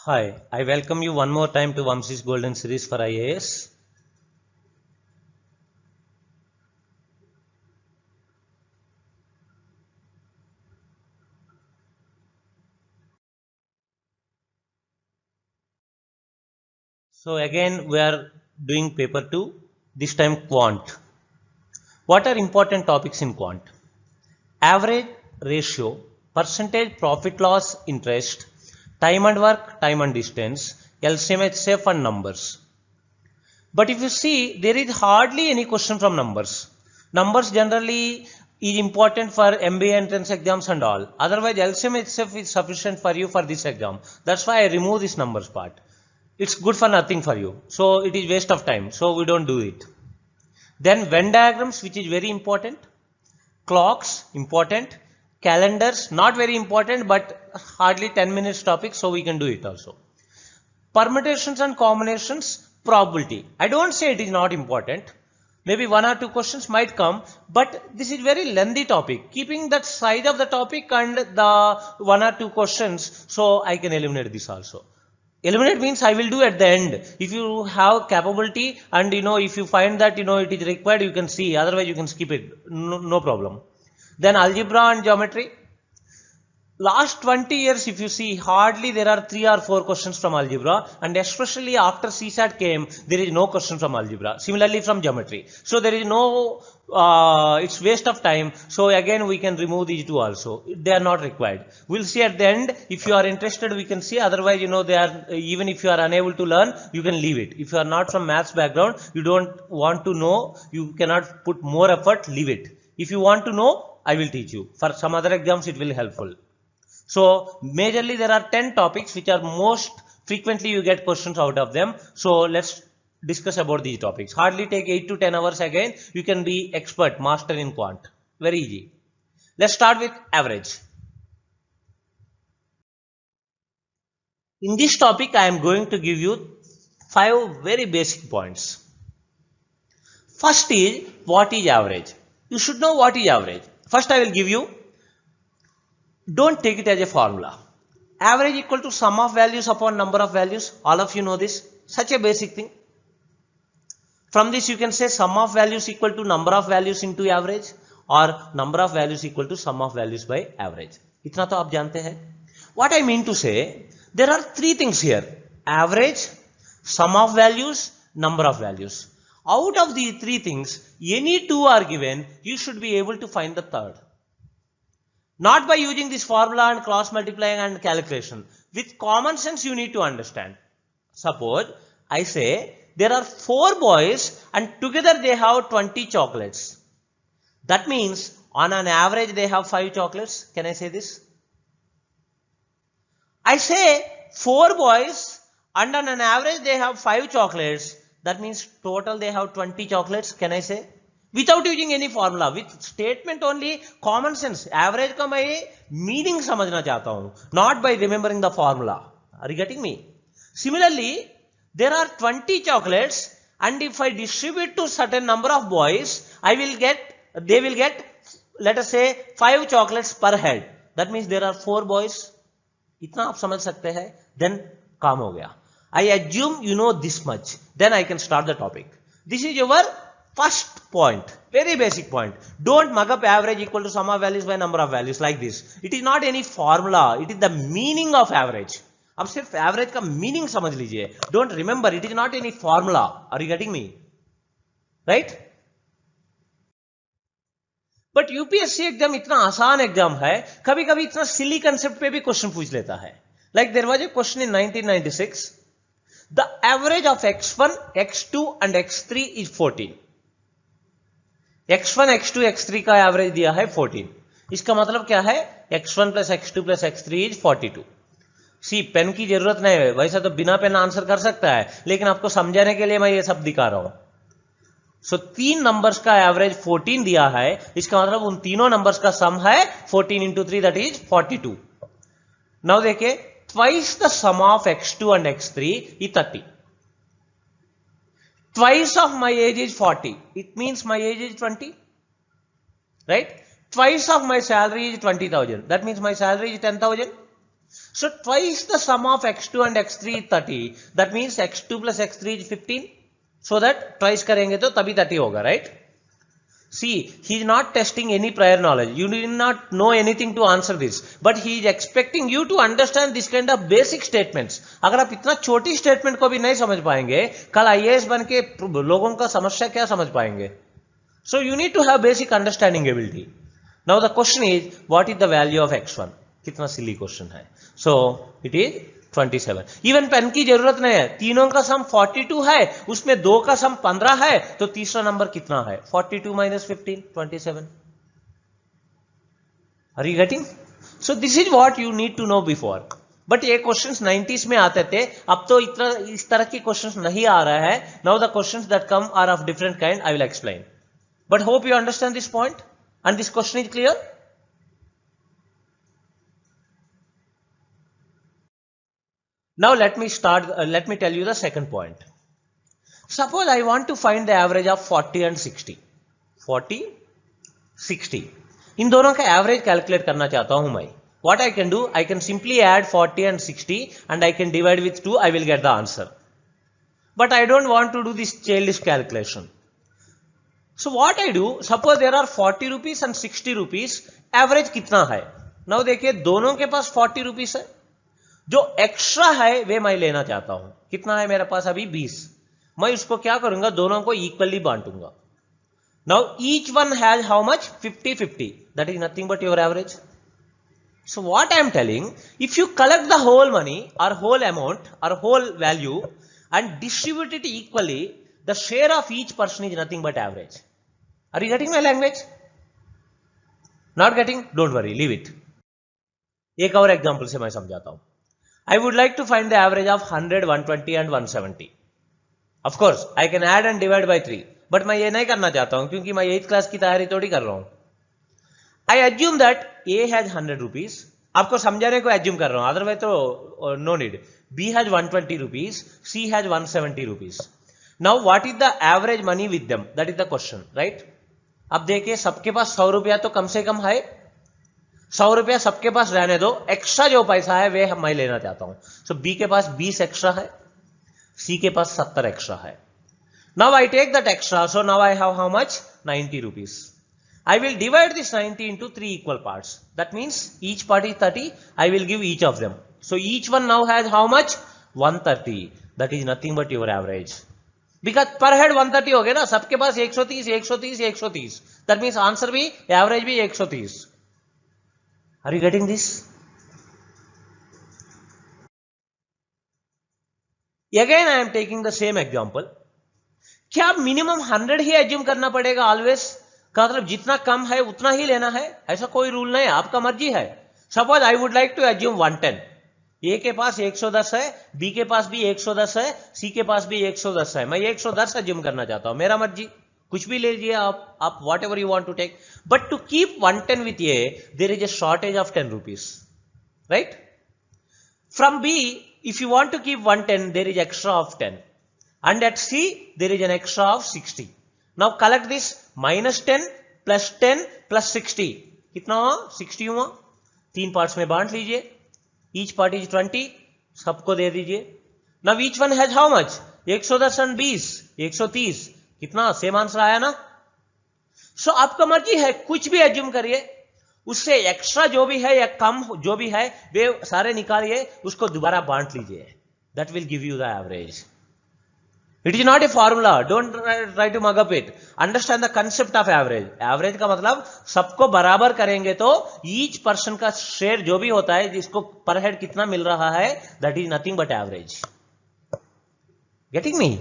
Hi, I welcome you one more time to Vamsi's Golden Series for IAS. So again we are doing paper 2, this time quant. What are important topics in quant? Average ratio, percentage profit loss interest, time and work, time and distance, LCM HCF and numbers. But if you see, there is hardly any question from numbers. Numbers generally is important for MBA entrance exams and all. Otherwise, LCM itself is sufficient for you for this exam. That's why I remove this numbers part. It's good for nothing for you. So it is waste of time. So we don't do it. Then Venn diagrams, which is very important. Clocks, important. Calendars, not very important, but hardly 10 minutes topic. So we can do it also. Permutations and combinations, probability. I don't say it is not important. Maybe one or two questions might come, but this is very lengthy topic. Keeping that size of the topic and the one or two questions, so I can eliminate this also. Eliminate means I will do at the end. If you have capability and if you find that it is required, you can see. Otherwise, you can skip it. No problem. Then algebra and geometry. Last 20 years, if you see, hardly there are 3 or 4 questions from algebra, and especially after CSAT came, there is no question from algebra. Similarly, from geometry. So there is no, it's waste of time. So again, we can remove these two also. They are not required. We'll see at the end. If you are interested, we can see. Otherwise, they are, even if you are unable to learn, you can leave it. If you are not from maths background, you don't want to know, you cannot put more effort, leave it. If you want to know, I will teach you. For some other exams, it will be helpful. So majorly there are 10 topics which are most frequently you get questions out of them. So let's discuss about these topics. Hardly take 8 to 10 hours again. You can be expert, master in quant. Very easy. Let's start with average. In this topic, I am going to give you 5 very basic points. First is, what is average? You should know what is average. First I will give you, don't take it as a formula. Average equal to sum of values upon number of values. All of you know this. Such a basic thing. From this you can say sum of values equal to number of values into average, or number of values equal to sum of values by average. इतना तो आप जानते हैं. What I mean to say, there are 3 things here. Average, sum of values, number of values. Out of these 3 things, any 2 are given, you should be able to find the third. Not by using this formula and cross multiplying and calculation. With common sense you need to understand. Suppose I say there are 4 boys and together they have 20 chocolates. That means on an average they have 5 chocolates. Can I say this? I say 4 boys and on an average they have 5 chocolates. That means total they have 20 chocolates. Can I say? Without using any formula, with statement only, common sense. Average का मैं meaning समझना चाहता हूँ, not by remembering the formula. Are you getting me? Similarly, there are 20 chocolates, and if I distribute to certain number of boys, they will get, let us say, 5 chocolates per head. That means there are 4 boys. इतना आप समझ सकते हैं? Then काम हो गया. I assume you know this much. Then I can start the topic. This is your first point, very basic point. Don't mug up average equal to sum of values by number of values like this. It is not any formula. It is the meaning of average. अब सिर्फ average का meaning समझ लीजिए. Don't remember, it is not any formula. Are you getting me? Right? But UPSC exam इतना आसान exam है, कभी कभी इतना सिली कंसेप्ट पे भी क्वेश्चन पूछ लेता है. Like there was a question in 1996. The average of x1, x2 and x3 is 14. x1, x2, x3 का एवरेज दिया है 14. इसका मतलब क्या है? x1 plus x2 plus x3 is 42. See pen की जरूरत नहीं है, वैसा तो बिना पेन आंसर कर सकता है, लेकिन आपको समझाने के लिए मैं ये सब दिखा रहा हूं. सो 3 नंबर्स का एवरेज 14 दिया है, इसका मतलब उन तीनों नंबर्स का सम है 14 इंटू 3, दैट इज 42. नाउ देखिए, twice the sum of x2 and x3 is 30. Twice of my age is 40. It means my age is 20. Right? Twice of my salary is 20,000. That means my salary is 10,000. So twice the sum of x2 and x3 is 30. That means x2 plus x3 is 15. So that twice करेंगे तो तभी 30 होगा, right? See, he is not testing any prior knowledge. You need not know anything to answer this, but he is expecting you to understand this kind of basic statements. अगर आप इतना छोटी statement को भी नहीं समझ पाएंगे, कल IAS बन के लोगों का समस्या क्या समझ पाएंगे? So you need to have basic understanding ability. Now the question is, what is the value of x1? कितना silly question है. So it is 27. Even pen की जरूरत नहीं है, तीनों का सम 42 है, उसमें दो का सम 15 है, तो तीसरा नंबर कितना है? 42 minus 15, 27. Are you getting? So this is what you need to know before. But ये क्वेश्चंस 90s में आते थे, अब तो इतना इस तरह की क्वेश्चंस नहीं आ रहा है. Now the questions that come are of different kind. I will explain, but hope you understand this point and this question is clear. Now let me tell you the second point. Suppose I want to find the average of 40 and 60. 40, 60. इन दोनों का average calculate करना चाहता हूं मैं. What I can do, I can simply add 40 and 60 and I can divide with 2, I will get the answer. But I don't want to do this childish calculation. So what I do, suppose there are 40 rupees and 60 rupees, average कितना है? Now देखिए दोनों के पास 40 rupees है, जो extra है वे मैं लेना चाहता हूं. कितना है मेरे पास अभी? 20. मैं उसको क्या करूंगा? दोनों को इक्वली बांटूंगा. Now each one has how much? 50-50. That is nothing but your average. So what I am telling, if you collect the whole money और होल अमाउंट और whole value and distribute it equally, the share of each person is nothing but average. Are you getting my language? Not getting? Don't worry, leave it. एक और example से मैं समझाता हूं. I would like to find the average of 100, 120 and 170. Of course, I can add and divide by 3. But मैं ये नहीं करना चाहता हूं क्योंकि मैं 8th क्लास की तैयारी थोड़ी कर रहा हूं. I assume that A has 100 rupees. आपको समझाने को assume कर रहा हूं, otherwise तो no need. B has 120 rupees. C has 170 rupees. Now what is the average money with them? That is the question, right? अब देखिए सबके पास 100 रुपया तो कम से कम है. 100 रुपया सबके पास रहने दो, एक्स्ट्रा जो पैसा है वे मैं लेना चाहता हूं. सो बी के पास 20 एक्स्ट्रा है, सी के पास 70 एक्स्ट्रा है. Now I take that extra, so now I have how much? 90 rupees. I will divide this 90 into 3 equal parts. That means each part is 30. I will give each of them. So each one now has how much? 130. That is nothing but your average. Because per head 130 हो गया ना, सबके पास 130, 130, 130. That means answer भी, average भी 130. Are you getting this? Again I am taking the same example. क्या minimum 100 ही assume करना पड़ेगा ऑलवेज? का मतलब जितना कम है उतना ही लेना है, ऐसा कोई रूल नहीं है, आपका मर्जी है. Suppose I would like to assume 110. A के पास 110 है, बी के पास भी 110 है, सी के पास भी 110 है. मैं 110 एज्यूम करना चाहता हूं, मेरा मर्जी, कुछ भी ले लीजिए आप whatever you want to take. But to keep 110 with A, there is a shortage of 10 rupees, right? From B, if you want to keep 110, there is extra of 10, and at C there is an extra of 60. Now collect this, minus 10 plus 10 plus 60, कितना हुआ? 60 हुआ. 3 parts में बांट लीजिए, each part is 20, सबको दे दीजिए. Now each one has how much? 110 and 20, 130. कितना? Same answer आया ना. सो आपका मर्जी है, कुछ भी एज्यूम करिए, उससे एक्स्ट्रा जो भी है या कम जो भी है वे सारे निकालिए, उसको दोबारा बांट लीजिए. That will give you the average. It is not a formula, don't try to mug up it. Understand the concept of average. Average का मतलब सबको बराबर करेंगे तो ईच पर्सन का शेयर जो भी होता है, जिसको पर हेड कितना मिल रहा है, that is nothing but average. Getting me?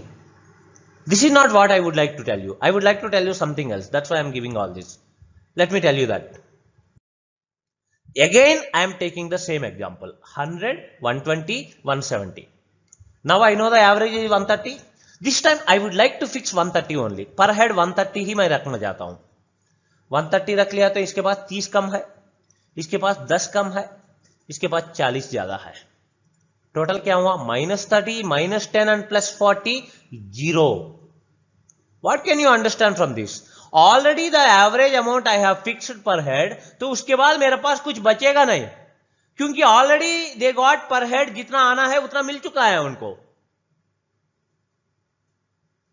This is not what I would like to tell you. I would like to tell you something else. That's why I am giving all this. Let me tell you that. Again, I am taking the same example. 100, 120, 170. Now I know the average is 130. This time I would like to fix 130 only. Per head 130 ही मैं रखना चाहता हूं. 130 रख लिया तो इसके पास 30 कम है, इसके पास 10 कम है, इसके पास 40 ज्यादा है. टोटल क्या हुआ? -30, -10 and +40, 0. What can you understand from this? Already the average amount I have fixed per head, तो उसके बाद मेरे पास कुछ बचेगा नहीं. क्योंकि ऑलरेडी दे गॉट पर हेड जितना आना है उतना मिल चुका है उनको।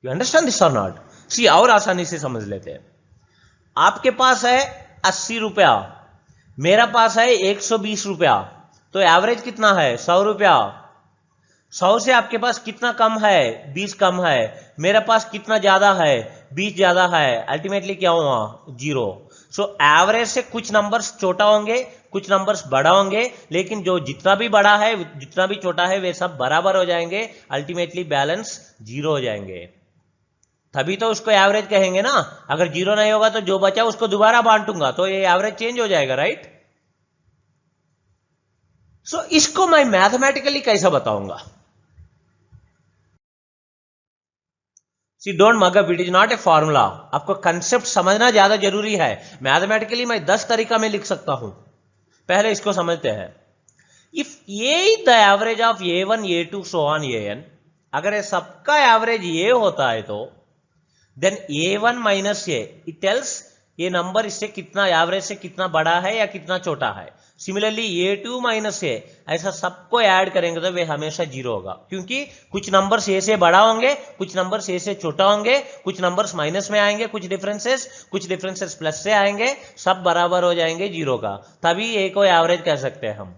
यू अंडरस्टैंड दिस और नॉट? सी और आसानी से समझ लेते हैं। आपके पास है 80 रुपया, मेरा पास है 120 रुपया, तो एवरेज कितना है 100 रुपया। 100 से आपके पास कितना कम है 20 कम है, मेरे पास कितना ज्यादा है 20 ज्यादा है, अल्टीमेटली क्या हुआ 0। सो एवरेज से कुछ नंबर्स छोटा होंगे कुछ नंबर्स बड़ा होंगे, लेकिन जो जितना भी बड़ा है जितना भी छोटा है वे सब बराबर हो जाएंगे, अल्टीमेटली बैलेंस 0 हो जाएंगे। तभी तो उसको एवरेज कहेंगे ना। अगर 0 नहीं होगा तो जो बचा उसको दोबारा बांटूंगा तो ये एवरेज चेंज हो जाएगा, राइट? सो इसको मैं मैथमेटिकली कैसा बताऊंगा? See don't mug up, it is not a formula. आपको कंसेप्ट समझना ज्यादा जरूरी है। मैथमेटिकली मैं 10 तरीका में लिख सकता हूं, पहले इसको समझते हैं। If a the average of A1 A2 so on AN, अगर ये सबका एवरेज ये होता है तो then A1 minus A it tells ये नंबर इससे कितना एवरेज से कितना बड़ा है या कितना छोटा है। सिमिलरली A2 माइनस A, ऐसा सबको ऐड करेंगे तो वे हमेशा 0 होगा, क्योंकि कुछ नंबर्स A से बड़ा होंगे कुछ नंबर्स A से छोटा होंगे, कुछ नंबर्स माइनस में आएंगे, कुछ डिफरेंसेस प्लस से आएंगे, सब बराबर हो जाएंगे 0 का, तभी A को एवरेज कह सकते हैं हम।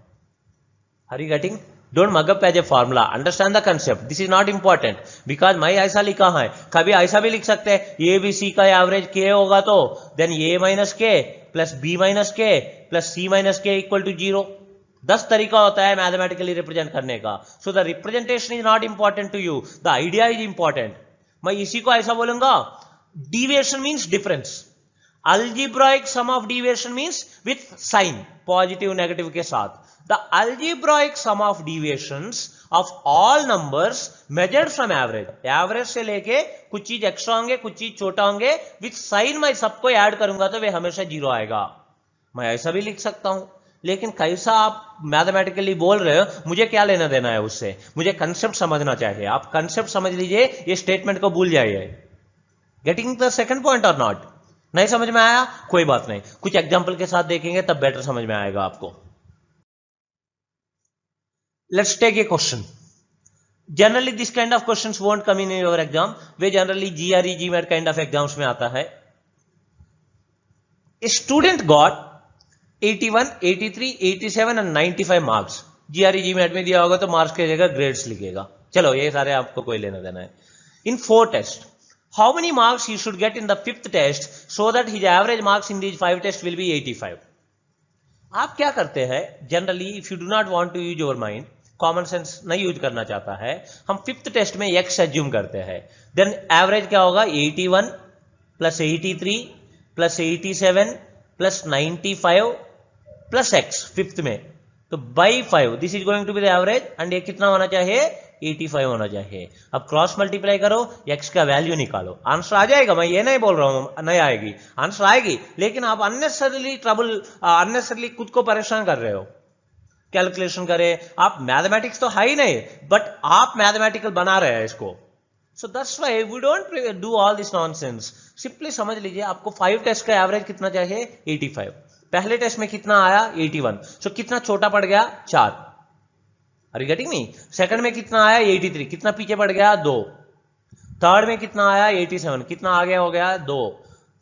Are you getting? Don't mug up as a formula, understand the concept, this is not important because मैं ऐसा लिखा है। कभी ऐसा भी लिख सकते हैं ए बी सी का एवरेज के होगा तो then A minus K plus B minus K plus C minus K equal to 0। 10 तरीका होता है मैथमेटिकली रिप्रेजेंट करने का। So the representation is not important to you, the idea is important. मैं इसी को ऐसा बोलूंगा, deviation means difference, algebraic sum of deviation means with sign positive negative के साथ। The algebraic sum of deviations of all numbers measured from average, average से लेके कुछ चीज एक्स्ट्रा होंगे कुछ चीज छोटा होंगे, विथ साइन मैं सबको ऐड करूंगा तो वे हमेशा 0 आएगा। मैं ऐसा भी लिख सकता हूं, लेकिन कैसा आप मैथमेटिकली बोल रहे हो मुझे क्या लेना देना है उससे, मुझे कंसेप्ट समझना चाहिए। आप कंसेप्ट समझ लीजिए, ये स्टेटमेंट को भूल जाइए। गेटिंग द सेकंड पॉइंट और नॉट? नहीं समझ में आया कोई बात नहीं, कुछ एग्जांपल के साथ देखेंगे तब बेटर समझ में आएगा आपको। Let's take a question. Generally this kind of questions won't come in your exam, they generally GRE GMAT kind of exams में आता है। A student got 81, 83, 87 and 95 marks. GRE GMAT में दिया होगा तो मार्क्स की जगह ग्रेड्स लिखेगा, चलो ये सारे आपको कोई लेना देना है। इन 4 test, how many marks he should get in the 5th test so that his average marks in these 5 tests will be 85? आप क्या करते हैं generally, if you do not want to use your mind, common sense नहीं use करना चाहता है, हम 5th test में x एज्यूम करते हैं, देन एवरेज क्या होगा 81 plus 83 plus 87 plus 95 plus x 5th में, तो by 5 this is going to be the average, and ये कितना होना चाहिए 85 होना चाहिए। अब क्रॉस मल्टीप्लाई करो, x का वैल्यू निकालो, आंसर आ जाएगा। मैं ये नहीं बोल रहा हूं नहीं आएगी, आंसर आएगी, लेकिन आप अननेसेसरली खुद को परेशान कर रहे हो। कैलकुलेशन करें, आप मैथमेटिक्स तो है ही नहीं, बट आप मैथमेटिकल बना रहे हैं इसको। So that's why we don't do all this nonsense. Simply समझ लीजिए, आपको 5 टेस्ट का एवरेज कितना चाहिए 85। पहले टेस्ट में कितना आया 81, सो कितना छोटा पड़ गया 4। Are you getting me? Second में कितना आया 83, कितना पीछे पड़ गया 2। थर्ड में कितना आया 87, कितना आगे हो गया 2।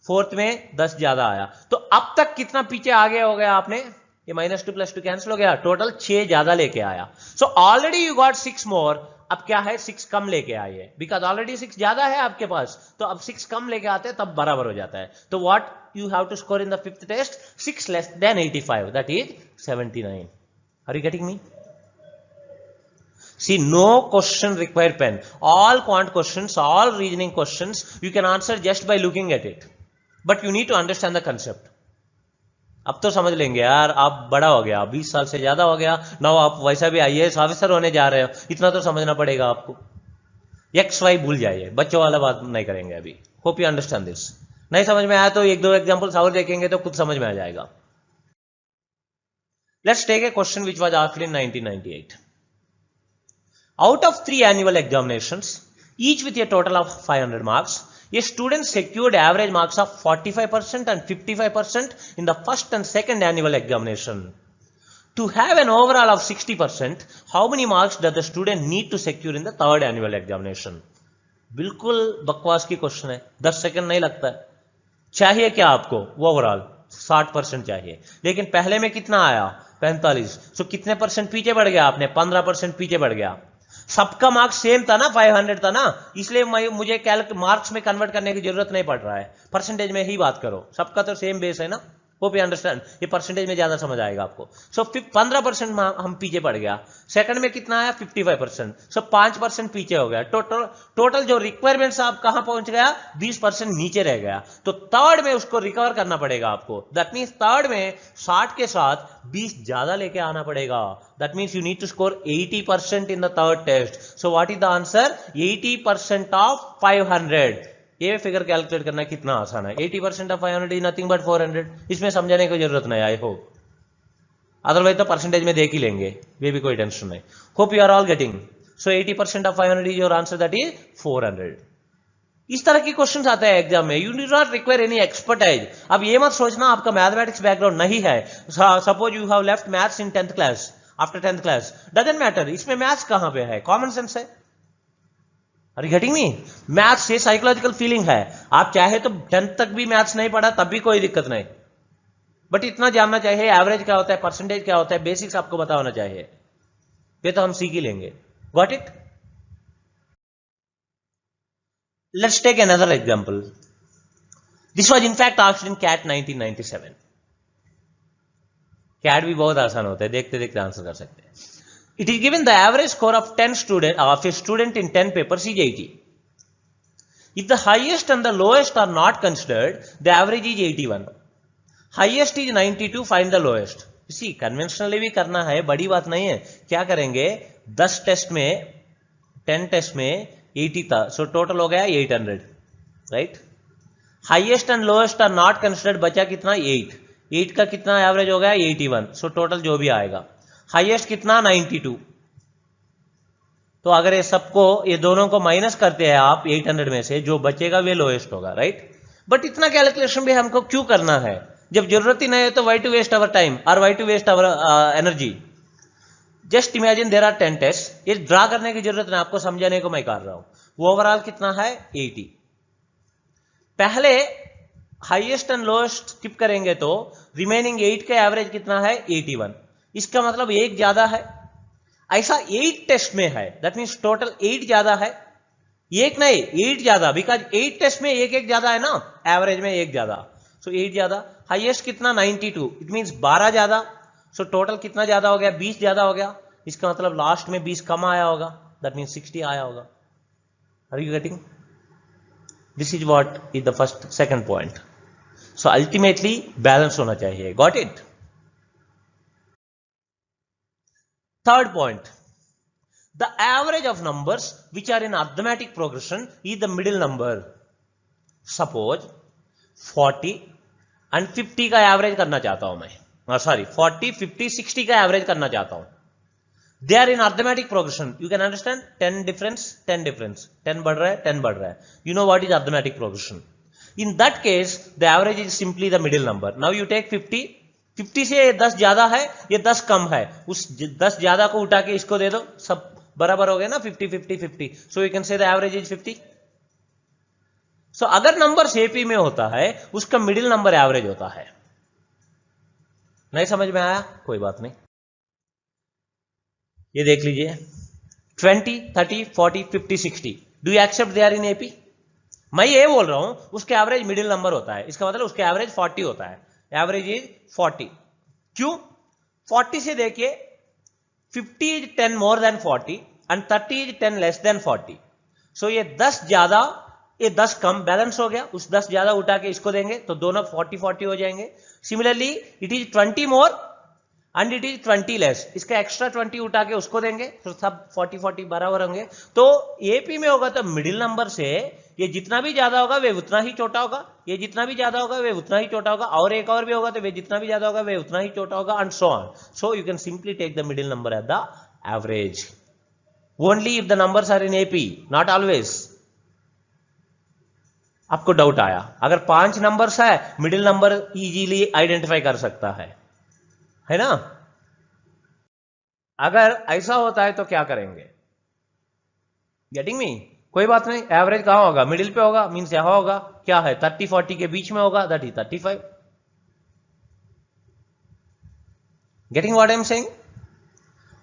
फोर्थ में 10 ज्यादा आया, तो अब तक कितना पीछे आगे हो गया आपने, ये -2 + 2 कैंसिल हो गया, टोटल 6 ज्यादा लेके आया। सो ऑलरेडी यू गॉट 6 मोर, अब क्या है 6 कम लेके आइए, बिकॉज ऑलरेडी 6 ज्यादा है आपके पास, तो अब 6 कम लेके आते हैं तब बराबर हो जाता है। तो what you have to score in the 5th test, 6 less than 85, that is 79। Are you getting me? See, no question require pen. All quant questions, all reasoning questions, you can answer just by looking at it. But you need to understand the concept. अब तो समझ लेंगे यार, आप बड़ा हो गया, 20 साल से ज्यादा हो गया, नाउ आप वैसा भी IAS ऑफिसर होने जा रहे हो, इतना तो समझना पड़ेगा आपको। XY भूल जाइए, बच्चों वाला बात नहीं करेंगे अभी। Hope you understand this. नहीं समझ में आया तो 1-2 एग्जाम्पल्स और देखेंगे तो खुद समझ में आ जाएगा। Let's take a question which was asked in 1998. Out of 3 annual examinations, each with a total of 500 marks, a student secured average marks of 45% and 55% in the first and second annual examination. To have an overall of 60%, how many marks does the student need to secure in the third annual examination? बिल्कुल बकवास की question है, 10 second नहीं लगता है। चाहिए क्या आपको? ओवरऑल 60% चाहिए, लेकिन पहले में कितना आया? 45। सो कितने परसेंट पीछे बढ़ गया आपने? 15% पीछे बढ़ गया। सबका मार्क्स सेम था ना, 500 था ना, इसलिए मुझे मार्क्स में कन्वर्ट करने की जरूरत नहीं पड़ रहा है, परसेंटेज में ही बात करो, सबका तो सेम बेस है ना। होप यू अंडरस्टैंड, ये परसेंटेज में ज्यादा समझ आएगा आपको। सो 15% हम पीछे पड़ गया। सेकंड में कितना आया? 55%। सो 5% पीछे हो गया। टोटल जो रिक्वायरमेंट्स आप कहां पहुंच गया? 20% नीचे रह गया। तो थर्ड में उसको रिकवर करना पड़ेगा आपको। दैट मीन्स थर्ड में 60 के साथ 20 ज्यादा लेके आना पड़ेगा। That means you need to score 80% in the third test. So what is the answer? 80% of 500। ये फिगर कैलकुलेट करना कितना आसान है। 80% ऑफ 500 इज नथिंग बट 400। इसमें समझाने की जरूरत नहीं, आई होप। अदरवाइज तो परसेंटेज में देख ही लेंगे, ये भी कोई टेंशन नहीं। Hope you are all getting. So 80% of 500 is your answer, that is 400। इस तरह की क्वेश्चंस आते हैं एग्जाम में। You do not require any expertise. अब ये मत सोचना आपका मैथमेटिक्स बैकग्राउंड नहीं है। Suppose you have left maths in 10th class, after 10th class, doesn't matter, इसमें मैथ्स कहां पे है? कॉमन सेंस है। Are you getting me? Maths से साइकोलॉजिकल फीलिंग है। आप चाहे तो 10th तक भी मैथ्स नहीं पढ़ा तब भी कोई दिक्कत नहीं, बट इतना जानना चाहिए एवरेज क्या होता है, परसेंटेज क्या होता है, बेसिक्स आपको पता होना चाहिए। ये तो हम सीख ही लेंगे। Got it? Let's take another example. This was in fact asked in CAT 1997। CAT भी बहुत आसान होता है, देखते देखते आंसर कर सकते हैं। It is given the average score of a student in 10 papers is 80. If the highest and the lowest are not considered, the average is 81. Highest is 92, find the lowest. See, conventionally भी करना है, बड़ी बात नहीं है। क्या करेंगे? 10 test में, 10 टेस्ट में 80 था, सो टोटल हो गया 800, right? Highest and lowest are not considered, बचा कितना? 8 का कितना एवरेज हो गया? 81। सो टोटल जो भी आएगा, हाईएस्ट कितना? 92। तो अगर ये सबको, ये दोनों को माइनस करते हैं आप 800 में से, जो बचेगा वे लोएस्ट होगा, राइट? बट इतना कैलकुलेशन भी हमको क्यों करना है जब जरूरत ही नहीं है? तो why to waste our time और why to waste our energy? Just imagine there are 10 test. ये ड्रा करने की जरूरत नहीं, आपको समझाने को मैं कर रहा हूं। वो ओवरऑल कितना है? 80। पहले हाईएस्ट एंड लोएस्ट स्किप करेंगे तो रिमेनिंग 8 का एवरेज कितना है? 81। इसका मतलब एक ज्यादा है। ऐसा 8 टेस्ट में है, दैट मींस टोटल 8 ज्यादा है, एक नहीं 8 ज्यादा, बिकॉज 8 टेस्ट में एक ज्यादा है ना, एवरेज में एक ज्यादा। सो 8 ज्यादा। हाईएस्ट कितना? 92, इट मींस 12 ज्यादा। सो टोटल कितना ज्यादा हो गया? 20 ज्यादा हो गया। इसका मतलब लास्ट में 20 कम आया होगा, दैट मींस 60 आया होगा। Are you getting? This is what is the first second point. So ultimately balance होना चाहिए। Got it? Third point, the average of numbers which are in arithmetic progression is the middle number. Suppose 40 and 50 का average करना चाहता हूं मैं, sorry 40, 50, 60 का average करना चाहता हूं। They are in arithmetic progression, you can understand. 10 difference, 10 difference, 10 बढ़ रहा है, 10 बढ़ रहा है। You know what is arithmetic progression? In that case the average is simply the middle number. Now you take 50, 50 से ये 10 ज्यादा है, ये 10 कम है, उस 10 ज्यादा को उठा के इसको दे दो, सब बराबर हो गए ना, 50 50 50। सो you can say the average is 50। सो अगर नंबर एपी में होता है, उसका मिडिल नंबर एवरेज होता है। नहीं समझ में आया? कोई बात नहीं, ये देख लीजिए 20, 30, 40, 50, 60। Do you accept they are in AP? मैं ये बोल रहा हूं उसके एवरेज मिडिल नंबर होता है, इसका मतलब उसके एवरेज 40 होता है। Average is 40। क्यों? 40 से देखिए 50 is 10 more than 40 and 30 is 10 less than 40। सो ये 10 ज्यादा, ये 10 कम, बैलेंस हो गया। उस 10 ज्यादा उठा के इसको देंगे तो दोनों 40 40 हो जाएंगे। Similarly it is 20 more and it is 20 less, इसका एक्स्ट्रा 20 उठा के उसको देंगे तो सब 40 40 बराबर होंगे। तो एपी में होगा तो मिडिल नंबर से ये जितना भी ज्यादा होगा वे उतना ही छोटा होगा, ये जितना भी ज्यादा होगा वे उतना ही छोटा होगा, और एक और भी होगा तो वे जितना भी ज्यादा होगा वे उतना ही छोटा होगा, and so on. So you can simply take the middle number at the average only if the numbers are in AP, not always. आपको डाउट आया? अगर 5 नंबर्स है, मिडिल नंबर इजीली आइडेंटिफाई कर सकता है ना? अगर ऐसा होता है तो क्या करेंगे? Getting me? कोई बात नहीं, एवरेज कहां होगा? मिडिल पे होगा, मींस यहां होगा, क्या है 30-40 के बीच में होगा, that is 35. Getting what I am saying?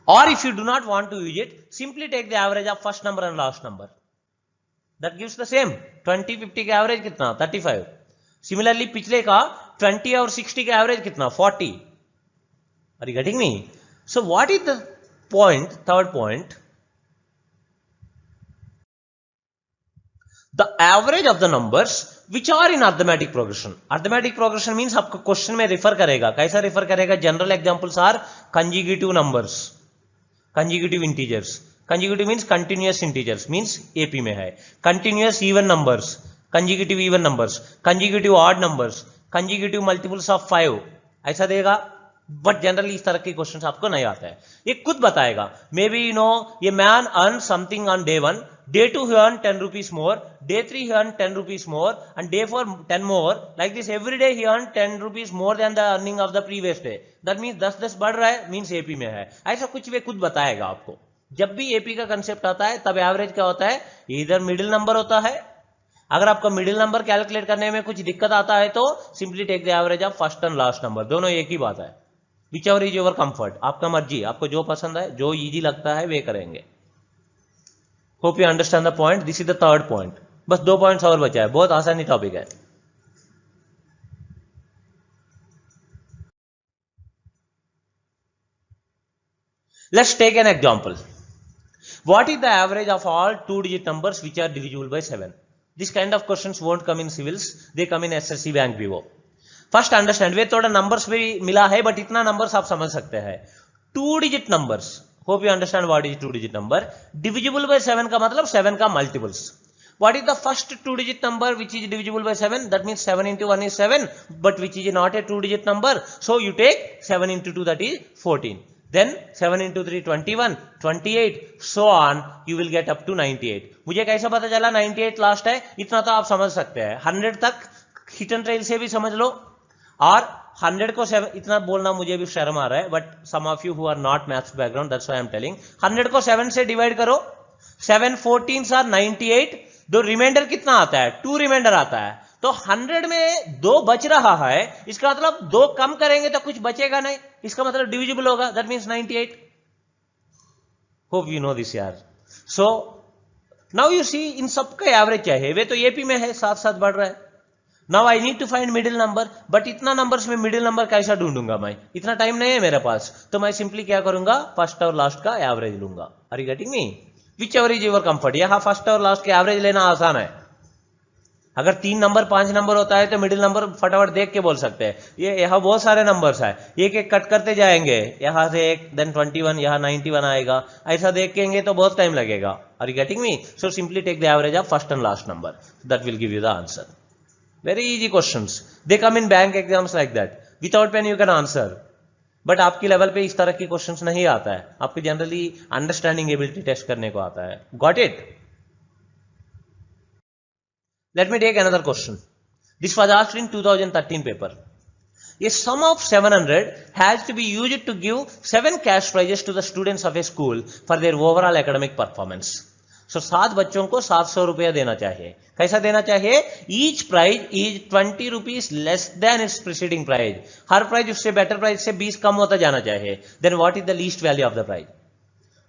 Or if you do not want to use it, simply take the average of first number and last number. That gives the same. 20-50 का average कितना? 35. Similarly पिछले का 20 और 60 का average कितना? 40. Are you getting me? So what is the point? Third point. The average of the numbers which are in arithmetic progression. Arithmetic progression means आपको question में refer करेगा. कैसा रिफर करेगा? General examples are conjugative numbers, conjugative integers. Conjugative means continuous integers, means AP में है. Continuous even numbers, conjugative even numbers, conjugative odd numbers, conjugative multiples of 5, ऐसा देगा. But generally इस तरह के क्वेश्चन आपको नहीं आता है. ये खुद बताएगा. मे बी यू नो ये man earn something on day 1, day 2 he earned 10 rupees more, day 3 he earned 10 rupees more, and day 4 10 more. Like this every day he earned 10 rupees more than the earning of the previous day. That means 10-10 बढ़ रहा है, means AP में है. ऐसा कुछ वे खुद बताएगा आपको. जब भी एपी का कंसेप्ट आता है तब एवरेज क्या होता है? इधर मिडिल नंबर होता है. अगर आपको मिडिल नंबर कैलकुलेट करने में कुछ दिक्कत आता है तो simply take the average of first and last number. दोनों एक ही बात है. Whichever is your comfort, आपका मर्जी, आपको जो पसंद है, जो इजी लगता है वे करेंगे. Hope you understand the point. This is the third point. बस 2 पॉइंट्स और बचा है. बहुत आसानी टॉपिक है. Let's take an example. What is the average of all 2-digit numbers which are divisible by 7? This kind of questions won't come in civils, they come in SSC bank BO. First understand, वे थोड़ा numbers भी मिला है but इतना numbers आप समझ सकते हैं. 2-digit numbers. Hope you understand what is 2-digit number. Divisible by 7 का मतलब 7 का multiples. What is the first 2-digit number which is divisible by 7? That means 7 into 1 is 7, but which is not a 2-digit number. So you take 7 into 2, that is 14. Then 7 into 3 21, 28, so on. You will get up to 98. मुझे कैसा पता चला 98 last है? इतना तो आप समझ सकते हैं. 100 तक हिट एंड ट्रेल से भी समझ लो. और 100 को 7, इतना बोलना मुझे भी शर्म आ रहा है, but some of you who are not maths background, that's why I am telling. 100 को 7 से डिवाइड करो. 7 14s आर 98. दो रिमाइंडर कितना आता है? 2 रिमाइंडर आता है. तो 100 में 2 बच रहा है, इसका मतलब 2 कम करेंगे तो कुछ बचेगा नहीं, इसका मतलब डिविजिबल होगा. That means 98. Hope you know this यार. सो नाउ यू सी, इन सबका एवरेज चाहिए. वे तो एपी में है, साथ साथ बढ़ रहा है. Now I need to find middle number, but इतना नंबर्स में मिडिल नंबर कैसा ढूंढूंगा मैं? इतना टाइम नहीं है मेरे पास. तो मैं सिंपली क्या करूंगा? फर्स्ट और लास्ट का एवरेज लूंगा. Are you getting me? Whichever is your comfort. यहां फर्स्ट और लास्ट के एवरेज लेना आसान है. अगर 3 नंबर 5 नंबर होता है तो मिडिल नंबर फटाफट देख के बोल सकते हैं. ये यहाँ बहुत सारे नंबर्स है, एक एक कट करते जाएंगे. यहां से एक, देन 21, यहां 91 आएगा. ऐसा देखेंगे तो बहुत टाइम लगेगा. Are you getting me? So simply take the average of first and last number. That will give you the answer. Very easy questions. They come in bank exams like that. Without pen you can answer. But आपकी level पे इस तरह की questions नहीं आता है. आपकी generally understanding ability test करने को आता है. Got it? Let me take another question. This was asked in 2013 paper. A sum of 700 has to be used to give 7 cash prizes to the students of a school for their overall academic performance. सो 7 बच्चों को 700 रुपया देना चाहिए. कैसा देना चाहिए? Each prize is 20 rupees less than its preceding prize. हर prize उससे बेटर प्राइज से 20 कम होता जाना चाहिए. Then what is the least value of the prize?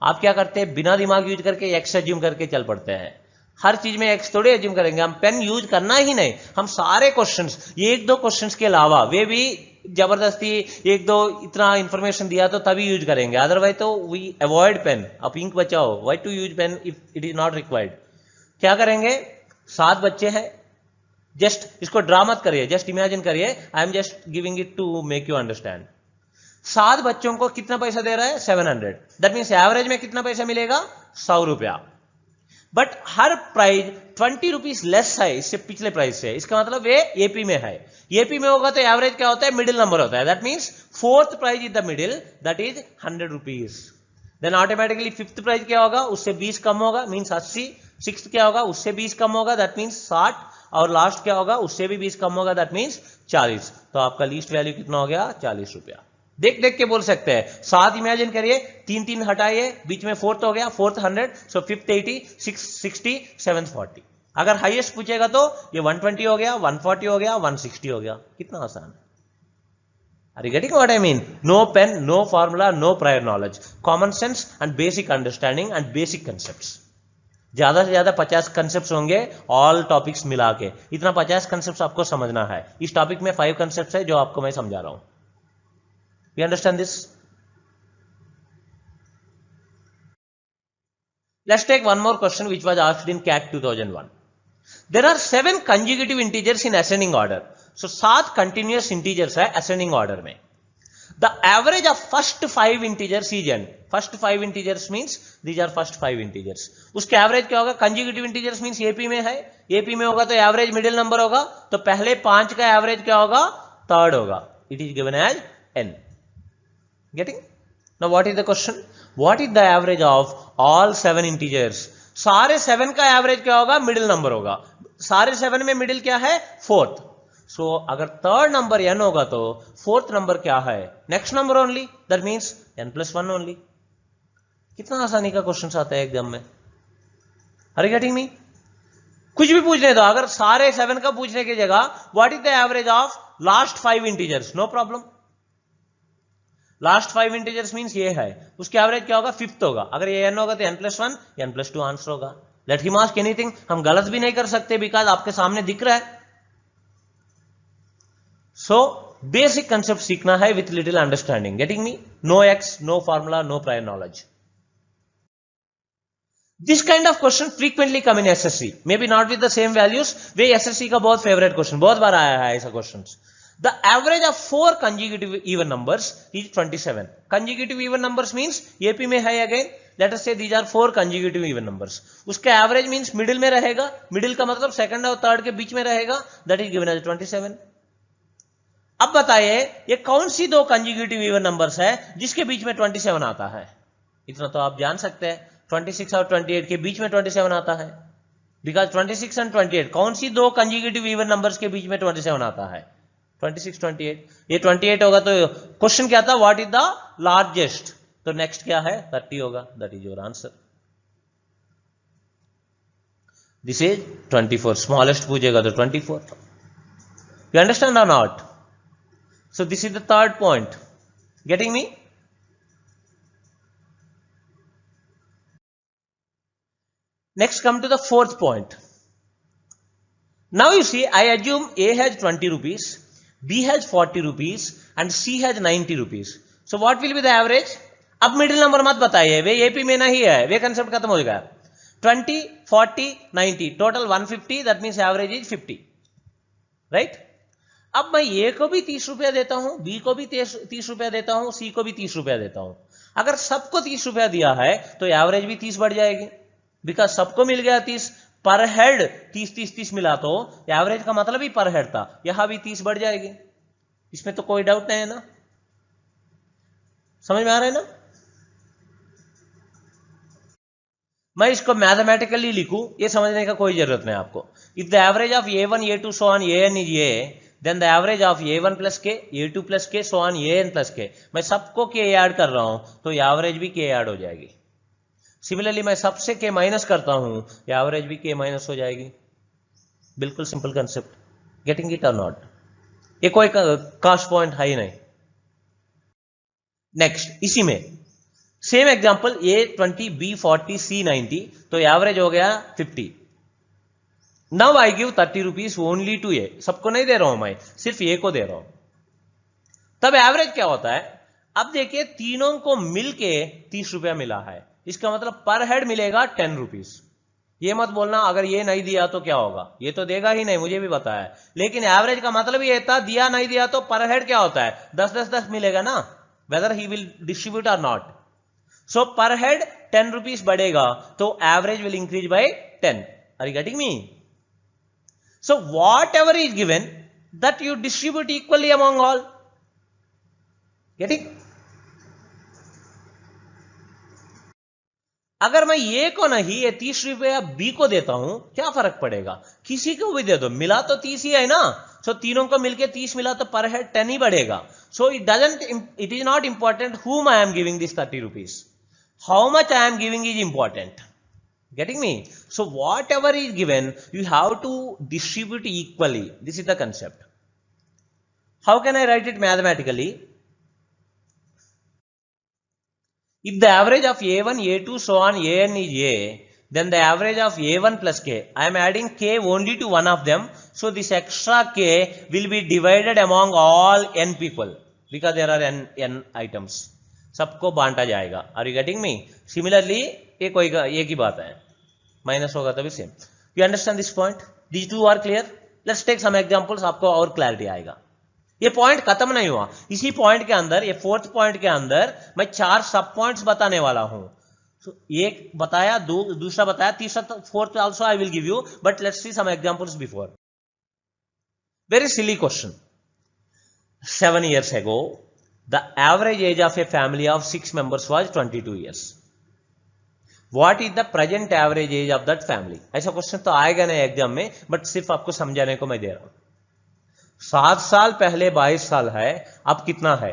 आप क्या करते हैं? बिना दिमाग यूज करके एक्स एज्यूम करके चल पड़ते हैं. हर चीज में एक्स थोड़े एज्यूम करेंगे. हम पेन यूज करना ही नहीं. हम सारे क्वेश्चंस, 1-2 क्वेश्चंस के अलावा वे भी जबरदस्ती 1-2 इतना इंफॉर्मेशन दिया तो तभी यूज करेंगे. अदरवाइज तो वी अवॉइड पेन. आप इंक बचाओ. Why to use pen if it is not required? क्या करेंगे? 7 बच्चे हैं. जस्ट इसको ड्रा मत करिए, जस्ट इमेजिन करिए. I am just giving it to make you understand. 7 बच्चों को कितना पैसा दे रहा है? 700. दैट मीन्स एवरेज में कितना पैसा मिलेगा? 100 रुपया. बट हर प्राइज 20 रुपीज लेस है इससे पिछले प्राइस से. इसका मतलब ये एपी में है. एपी में होगा तो एवरेज क्या होता है? मिडिल नंबर होता है. That means 4th prize is the middle, that is 100 rupees. Then automatically 5th prize क्या होगा? उससे 20 कम होगा, मीन्स 80. 6th क्या होगा? उससे 20 कम होगा, दैट मीन्स 60. और लास्ट क्या होगा? उससे भी 20 कम होगा, दैट मीन्स 40. तो आपका लीस्ट वैल्यू कितना हो गया? 40 रुपया. देख देख के बोल सकते हैं. 7 इमेजिन करिए, तीन तीन हटाइए, बीच में फोर्थ हो गया, fourth 100, so fifth 80, six 60, seventh 40। अगर हाईएस्ट पूछेगा तो ये 120 हो गया, 140 हो गया, 160 हो गया। कितना आसान है। Are you getting what I mean? No pen, no formula, no prior knowledge. Common sense and basic understanding and basic concepts. ज्यादा से ज्यादा 50 कंसेप्ट होंगे ऑल टॉपिक्स मिला के। इतना 50 कंसेप्ट आपको समझना है। इस टॉपिक में 5 कंसेप्ट है जो आपको मैं समझा रहा हूं। You understand this? Let's take one more question which was asked in CAT 2001. There are 7 consecutive integers in ascending order. So 7 continuous integers है ascending order में। The average of first 5 integers is n. First 5 integers means these are first 5 integers. उसके average क्या होगा? कंज्यूगेटिव integers means AP में है, AP में होगा तो एवरेज मिडिल नंबर होगा, तो पहले 5 का एवरेज क्या होगा? थर्ड होगा। It is given as n. Getting? Now what is the question? What is the average of all 7 integers? सारे 7 का एवरेज क्या होगा? मिडिल नंबर होगा। सारे 7 में मिडिल क्या है? फोर्थ। सो अगर थर्ड नंबर n होगा तो फोर्थ नंबर क्या है? Next number only, that means n+1 only. कितना आसानी का क्वेश्चन आता है एग्जाम में। Are you getting me? कुछ भी पूछने दो, अगर सारे 7 का पूछने की जगह what is the average of last 5 integers, no problem. Last 5 integers means ये है, उसके एवरेज क्या होगा? फिफ्थ होगा। अगर ये n होगा तो n+1, n+2 आंसर होगा। Let him ask anything. हम गलत भी नहीं कर सकते बिकॉज आपके सामने दिख रहा है। सो बेसिक कंसेप्ट सीखना है with little understanding. Getting me? No X, no formula, no prior knowledge. This kind of question frequently come in SSC, may be not with the same values. वे SSC का बहुत favourite question, बहुत बार आया है ऐसा question. The average of 4 consecutive even numbers is 27. Consecutive even numbers means AP में है again. Let us say these are 4 consecutive even numbers. उसका average means middle में रहेगा. Middle का मतलब second और third के बीच में रहेगा. That is given as 27. अब बताइए ये कौन सी 2 consecutive even numbers है जिसके बीच में 27 आता है? इतना तो आप जान सकते हैं, 26 और 28 के बीच में 27 आता है। Because 26 and 28 कौन सी 2 consecutive even numbers के बीच में 27 आता है? 26, 28। ये 28 होगा तो क्वेश्चन क्या था? What is the largest? तो नेक्स्ट क्या है? 30 होगा। That is your answer. This is 24। Smallest पूछेगा तो 24। यू अंडरस्टैंड और not? So this is the third point. Getting me? Next come to the fourth point. Now you see, I assume A has 20 rupees, B has 40 rupees and C has 90 rupees. So what will be the average? अब middle number मत बताइए, वे AP में नहीं है, वे concept खत्म हो गया। 20, 40, 90 total 150, that means average is 50, right? अब मैं ए को भी 30 रुपया देता हूं, बी को भी 30 रुपया देता हूं, सी को भी 30 रुपया देता हूं। अगर सबको 30 रुपया दिया है तो एवरेज भी 30 बढ़ जाएगी, बिकॉज सबको मिल गया 30। पर हेड 30 मिला तो एवरेज का मतलब ही पर हेड था, यहां भी 30 बढ़ जाएगी। इसमें तो कोई डाउट नहीं है ना? समझ में आ रहा है ना? मैं इसको मैथमेटिकली लिखूं, ये समझने का कोई जरूरत नहीं आपको। If the average of A1, A2 so on AN is A, then the average of A1 plus K, A2 plus K so on AN plus K। मैं सबको K ऐड कर रहा हूं तो एवरेज भी K ऐड हो जाएगी। Similarly मैं सबसे K माइनस करता हूं, एवरेज भी K माइनस हो जाएगी। बिल्कुल सिंपल कंसेप्ट। गेटिंग इट और नॉट? ये कोई कास्ट पॉइंट है ही नहीं। नेक्स्ट, इसी में same example A20, B40, C90, तो एवरेज हो गया 50। Now I give 30 rupees only to A, सबको नहीं दे रहा हूं मैं, सिर्फ ए को दे रहा हूं। तब एवरेज क्या होता है? अब देखिए तीनों को मिलके 30 रुपया मिला है, इसका मतलब पर हेड मिलेगा 10 रुपीज। ये मत बोलना अगर ये नहीं दिया तो क्या होगा, ये तो देगा ही नहीं, मुझे भी पता है, लेकिन एवरेज का मतलब ये था दिया नहीं दिया तो पर हेड क्या होता है? 10 मिलेगा ना, वेदर ही विल डिस्ट्रीब्यूट और not. So per head 10 rupees बढ़ेगा तो average will increase by 10। Are you getting me? So whatever is given that you distribute equally among all. Getting? अगर मैं ए को नहीं ये 30 रुपया बी को देता हूं, क्या फर्क पड़ेगा? किसी को भी दे दो, मिला तो 30 ही है ना। सो तीनों को मिलके 30 मिला तो पर हेड 10 ही बढ़ेगा। सो it is not important whom I am giving this 30 rupees. how much I am giving is important. Getting me? So whatever is given, you have to distribute equally. This is the concept. How can I write it mathematically? If the average of A1, A2, so on, An is A, then the average of A1 plus K, I am adding K only to one of them. So this extra K will be divided among all N people because there are N items. सबको बांटा जाएगा. Are you getting me? Similarly, एक ही बात है. Minus होगा तभी same. You understand this point? These two are clear? Let's take some examples. आपको और क्लैरिटी आएगा. ये पॉइंट खत्म नहीं हुआ. इसी पॉइंट के अंदर, ये फोर्थ पॉइंट के अंदर मैं 4 सब पॉइंट्स बताने वाला हूं. So, एक बताया, दूसरा बताया, तीसरा fourth also I will give you. But let's see some examples before. Very silly question. 7 years ago, the average age of a family of 6 members was 22 years. What is the present average age of that family? ऐसा question तो आएगा नहीं exam में, but सिर्फ आपको समझाने को मैं दे रहा हूं. 7 साल पहले 22 साल है, अब कितना है?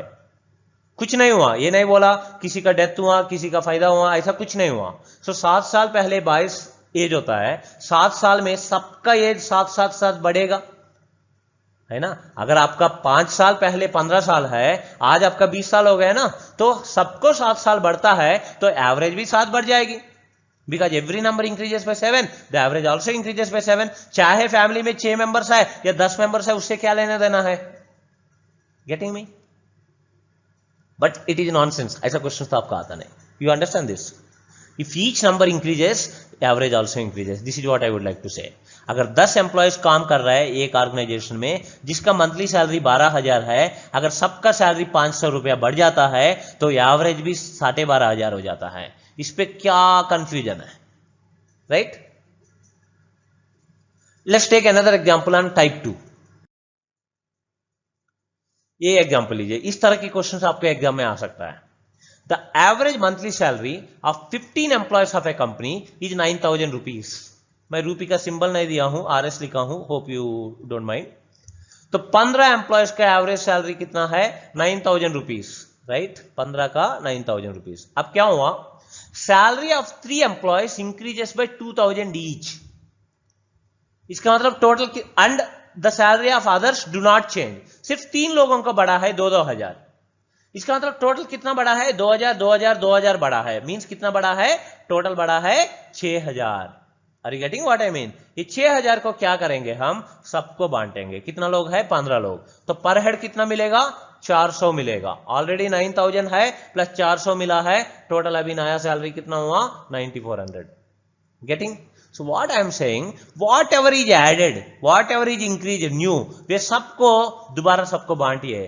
कुछ नहीं हुआ. ये नहीं बोला किसी का डेथ हुआ, किसी का फायदा हुआ, ऐसा कुछ नहीं हुआ. सो 7 साल पहले 22 एज होता है. 7 साल में सबका एज 7 बढ़ेगा, है ना. अगर आपका 5 साल पहले 15 साल है, आज आपका 20 साल हो गया ना, तो सबको 7 साल बढ़ता है, तो एवरेज भी 7 बढ़ जाएगी. Because every number increases by 7, the average also increases by 7. चाहे फैमिली में 6 मेंबर्स है या 10 मेंबर्स है, उससे क्या लेना देना है. Getting me? But it is nonsense. ऐसा क्वेश्चन तो आपका आता नहीं. You understand this? If each number increases, average also increases. This is what I would like to say. अगर 10 एम्प्लॉयज काम कर रहा है एक ऑर्गेनाइजेशन में, जिसका मंथली सैलरी 12,000 है, अगर सबका सैलरी 500 रुपया बढ़ जाता है, तो एवरेज भी 12,500 हो जाता है. इस पे क्या कंफ्यूजन है? Right? Let's take another example on type 2. ये एग्जांपल लीजिए. इस तरह की क्वेश्चंस आपके एग्जाम में आ सकता है. The average monthly salary of 15 employees of a company is 9,000 rupees. मैं रूपी का सिंबल नहीं दिया हूं, RS लिखा हूं, होप यू डोंट माइंड. तो 15 एम्प्लॉयज का एवरेज सैलरी कितना है? 9,000 रुपीज. राइट? 15 का 9,000 रुपीज. अब क्या हुआ? Salary of 3 employees increases by 2,000 each. इसका मतलब total, and the salary of others do not change. सिर्फ 3 लोगों का बढ़ा है 2,000. इसका मतलब टोटल कितना बढ़ा है? 2,000 बढ़ा है. मींस कितना बढ़ा है? टोटल बढ़ा है 6,000. Are you getting what I mean? ये 6,000 को क्या करेंगे? हम सबको बांटेंगे. कितना लोग है? 15 लोग. तो पर हेड कितना मिलेगा? 400 मिलेगा. ऑलरेडी 9,000 है प्लस 400 मिला है. टोटल अभी नया सैलरी कितना हुआ? 9,400. Getting? So what I am saying, whatever is added, whatever is increased, new, वे सबको दोबारा सबको बांटिए.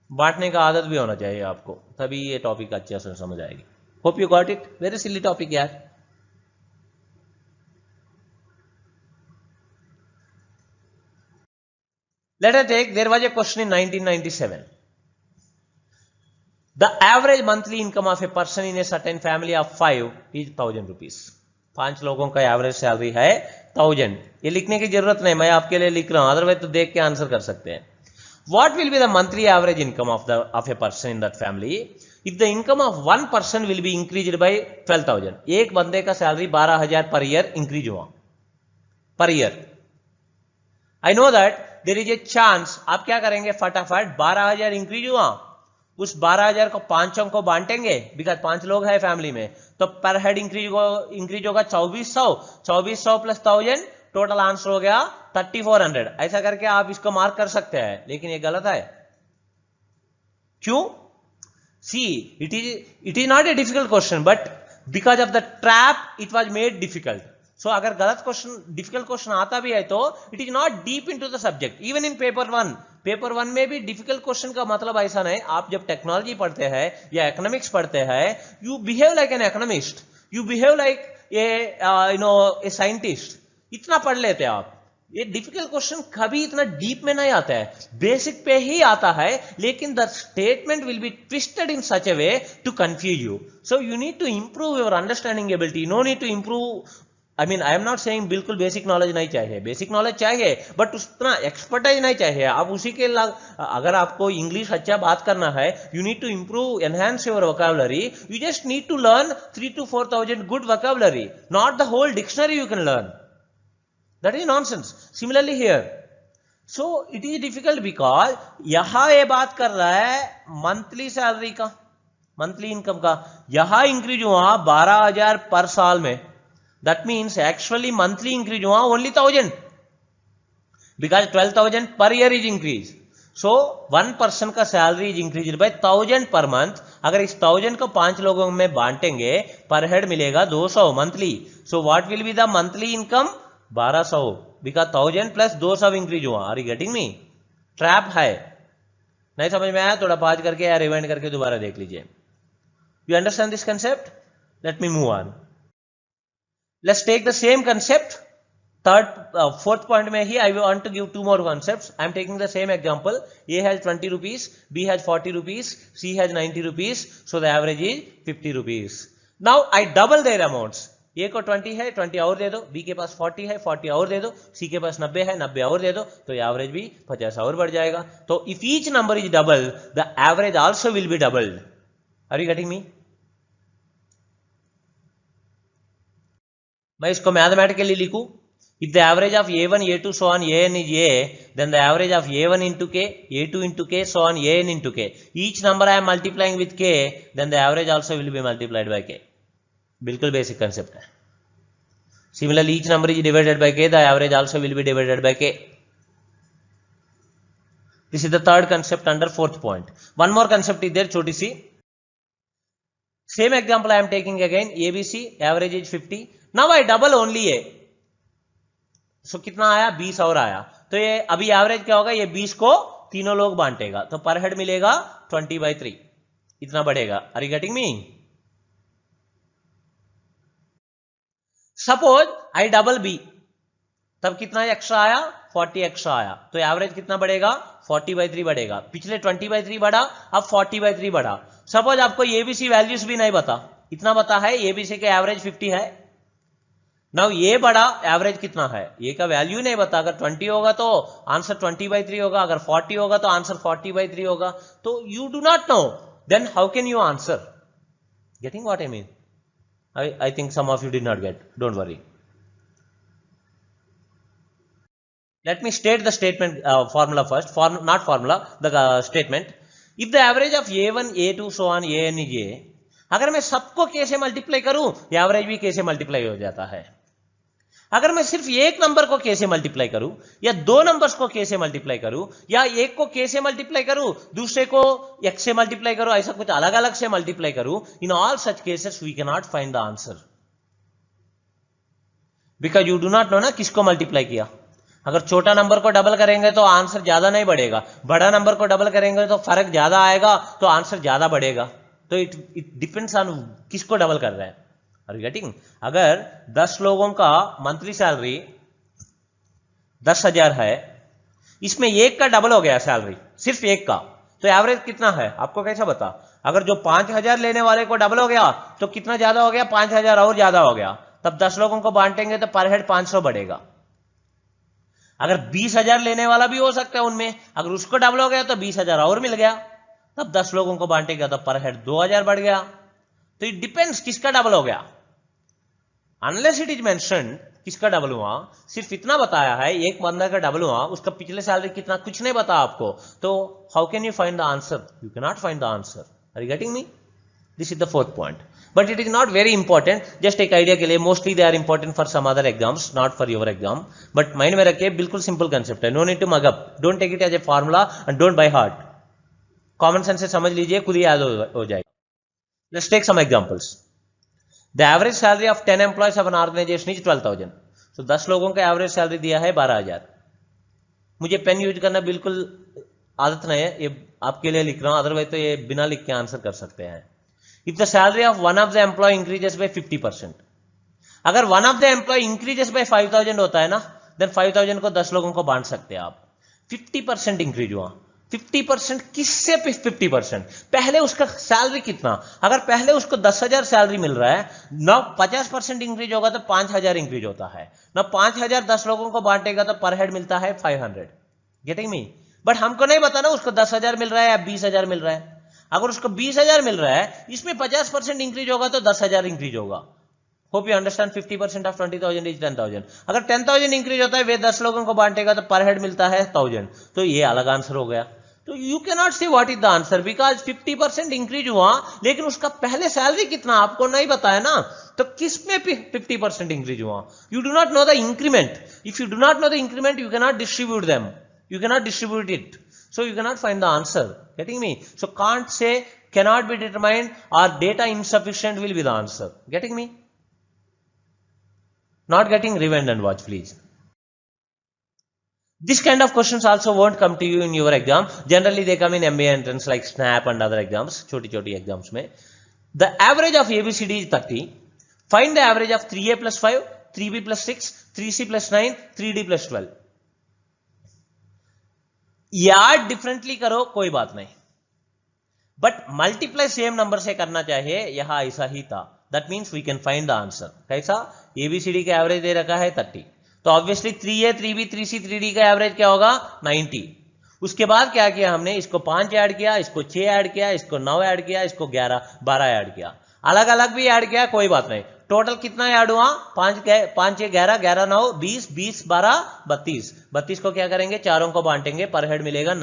बांटने का आदत भी होना चाहिए आपको, तभी ये टॉपिक अच्छे से समझ आएगी. Hope you got it. Very silly topic यार. Let us take, there was a question in 1997. The average monthly income of a person in a certain family of 5 is 1,000 rupees. 5 लोगों का एवरेज सैलरी है 1,000. ये लिखने की जरूरत नहीं, मैं आपके लिए लिख रहा हूं, अदरवाइज तो देख के आंसर कर सकते हैं. What will be the monthly average income of a person in that family if the income of one person will be increased by 12,000? एक बंदे का सैलरी 12,000 पर ईयर इंक्रीज हुआ per year. I know that there is a chance. आप क्या करेंगे? फटाफट 12,000 increase हुआ, उस 12,000 को 5 को बांटेंगे, बिकॉज 5 लोग है फैमिली में, तो पर हेड इंक्रीज होगा 2,400 प्लस 1,000. टोटल आंसर हो गया 3,400. ऐसा करके आप इसको मार्क कर सकते हैं, लेकिन ये गलत है. क्यों? See, it is not a difficult question, but because of the trap it was made difficult. So अगर गलत क्वेश्चन, डिफिकल्ट क्वेश्चन आता भी है, तो it is not deep into the subject. Even in paper one में भी difficult question का मतलब ऐसा नहीं. आप जब टेक्नोलॉजी पढ़ते हैं या इकोनॉमिक्स पढ़ते हैं, you behave like an economist, you behave like a scientist. इतना पढ़ लेते हैं आप. ये डिफिकल्ट क्वेश्चन कभी इतना डीप में नहीं आता है, बेसिक पे ही आता है, लेकिन the statement will be twisted in such a way to confuse you. So you need to improve your understanding ability. No need to improve I mean I am not saying बिल्कुल basic knowledge नहीं चाहिए, basic knowledge चाहिए but उतना expertise नहीं चाहिए। आप उसी के अगर आपको इंग्लिश अच्छा बात करना है, you need to improve enhance your vocabulary, you just need to learn 3 to 4,000 good vocabulary, not the whole dictionary you can learn, that is nonsense. Similarly here, so it is difficult because यहां ये बात कर रहा है monthly salary का, monthly income का, यहां increase हुआ 12,000 पर साल में, that means actually monthly increase हुआ only 1,000 because 12,000 per year is increase. So 1 person का salary is increase by 1,000 per month. अगर इस 1,000 को 5 लोगों में बांटेंगे, पर हेड मिलेगा 200 monthly. So what will be the monthly income? 1200 because 1,000 plus 200 increase हुआ। Are you getting me? Trap है, नहीं समझ में आया? थोड़ा पॉज करके या रिवाइंड करके दोबारा देख लीजिए। You understand this concept? Let me move on. Let's take the same concept. Fourth point में ही I want to give 2 more concepts. I am taking the same example. A has 20 rupees, B has 40 rupees, C has 90 rupees. So the average is 50 rupees. Now I double their amounts. A को 20 है, 20 और दे दो, B के पास 40 है, 40 और दे दो, C के पास 90 है, 90 और दे दो, तो ये एवरेज भी 50 और बढ़ जाएगा। तो if each number is double, the average also will be doubled. Are you getting me? मैं इसको मैथमेटिकली लिखूं, if the average of a1 a2 so on an is a, then the average of a1 into k, a2 into k so on an into k, each number I am multiplying with k, then the average also will be multiplied by k. बिल्कुल basic concept है। Similarly each number is divided by k, the average also will be divided by k. This is the third concept under fourth point. One more concept is there, छोटी सी। Same example I am taking again, ABC, average is 50. Now I double only A. So कितना आया? 20 और आया। तो ये अभी average क्या होगा? ये 20 को तीनों लोग बांटेगा, तो पर हेड मिलेगा 20/3, इतना बढ़ेगा। Are you getting me? Suppose I double B, तब कितना एक्स्ट्रा आया? 40 एक्स्ट्रा आया, तो एवरेज कितना बढ़ेगा? 40/3 बढ़ेगा। पिछले 20/3 बढ़ा, अब 40/3 बढ़ा। सपोज आपको एबीसी वैल्यूज भी नहीं बता, इतना बता है एबीसी के एवरेज 50 है। नाउ ये बड़ा एवरेज कितना है, ये का वैल्यू नहीं बता। अगर 20 होगा तो आंसर 20/3 होगा, अगर 40 होगा तो आंसर 40/3 होगा। तो you do not know, then how can you answer? Getting what I mean? I think some of you did not get, don't worry. Let me state the statement formula first, not formula, the statement. If the average of a1, a2 so on an is a, अगर मैं सबको k से multiply करूं, average भी k से multiply हो जाता है। अगर मैं सिर्फ एक नंबर को k से मल्टीप्लाई करूं, या 2 नंबर्स को k से मल्टीप्लाई करूं, या एक को k से मल्टीप्लाई करूं, दूसरे को x से मल्टीप्लाई करूं, ऐसा कुछ अलग अलग से मल्टीप्लाई करूं, in all such cases we can not find the answer, because you do not know ना किसको मल्टीप्लाई किया। अगर छोटा नंबर को डबल करेंगे तो आंसर ज्यादा नहीं बढ़ेगा, बड़ा नंबर को डबल करेंगे तो फर्क ज्यादा आएगा, तो आंसर ज्यादा बढ़ेगा। तो इट डिपेंड्स ऑन किसको डबल कर रहे हैं। Are you getting? अगर 10 लोगों का मंथली सैलरी 10,000 है, इसमें एक का डबल हो गया सैलरी, सिर्फ एक का, तो एवरेज कितना है आपको कैसा बता? अगर जो 5,000 लेने वाले को डबल हो गया तो कितना ज्यादा हो गया? 5,000 और ज्यादा हो गया। तब 10 लोगों को बांटेंगे तो पर हेड 500 बढ़ेगा। अगर 20,000 लेने वाला भी हो सकता है उनमें, अगर उसको डबल हो गया तो 20,000 और मिल गया, तब 10 लोगों को बांटेगा तो पर हेड 2,000 बढ़ गया। तो इट डिपेंड्स किसका डबल हो गया। अनलेस इट इज मेंशन्ड किसका डबल हुआ, सिर्फ इतना बताया है एक बंदा का डबल हुआ, उसका पिछले सैलरी कितना कुछ नहीं बता आपको, तो how can you find the answer? You can not find the answer. Are you getting me? This is the fourth point, but it is not very important, just एक आइडिया के लिए। Mostly they are important for some other exams, not for your exam, but mind में रखिए बिल्कुल simple concept है। No need to mug up, don't take it as a formula and don't by heart. Common sense से समझ लीजिए, खुद ही याद हो जाएगा। Let's take some examples. The average salary of 10 employees of an organisation is 12,000। तो 10 लोगों का एवरेज सैलरी दिया है 12,000। मुझे पेन यूज करना बिल्कुल आदत नहीं है, ये आपके लिए लिख रहा हूं, अदरवाइज तो ये बिना लिख के आंसर कर सकते हैं। If the salary of one of the employee increases by 50%, अगर one of the employee increases by 5,000 होता है ना, then 5,000 को 10 लोगों को बांट सकते हैं आप। 50% इंक्रीज हुआ 50% किससे 50%? पहले उसका सैलरी कितना, अगर पहले उसको 10,000 सैलरी मिल रहा है ना, 50% इंक्रीज होगा तो 5,000 इंक्रीज होता है ना, 5,000 10 लोगों को बांटेगा तो पर हेड मिलता है 500। Getting me? बट हमको नहीं पता ना उसको 10,000 मिल रहा है या 20,000 मिल रहा है। अगर उसको 20,000 मिल रहा है, इसमें 50% इंक्रीज होगा तो 10,000 इंक्रीज होगा। Hope you understand. 50% of 20,000 is 10,000। अगर 10,000 इंक्रीज होता है, वे 10 लोगों को बांटेगा तो पर हेड मिलता है 1,000। तो ये अलग आंसर हो गया। तो यू कैन नॉट से what is the answer, because 50% increase हुआ लेकिन उसका पहले सैलरी कितना आपको नहीं बताया ना, तो किस में 50% इंक्रीज हुआ? You do not know the increment. If you do not know the increment, you can not distribute them, you cannot distribute it, so you cannot find the answer. Getting me? So can't say, cannot be determined, or data insufficient will be the answer. Getting me? Not getting? Rewind and watch please. This kind of questions also won't come to you in your exam. Generally they come in MBA entrance like SNAP and other exams, choti exams mein. The average of ABCD is 30. Find the average of 3A plus 5, 3B plus 6, 3C plus 9, 3D plus 12. Yard differently करो कोई बात नहीं, but multiply same number से करना चाहिए। यहां ऐसा ही था, that means we can find the answer. कैसा? एबीसीडी का एवरेज दे रखा है 30, तो obviously 3A 3B 3C 3D का एवरेज क्या होगा? 90। उसके बाद क्या किया हमने? इसको 5 ऐड किया, इसको 6 ऐड किया, इसको 9 ऐड किया, इसको 12 ऐड किया, अलग अलग भी ऐड किया, कोई बात नहीं। टोटल कितना ऐड हुआ? 5 6 11 11 9 20 20 12 32। 32 को क्या करेंगे? चारों को बांटेंगे, पर हेड मिलेगा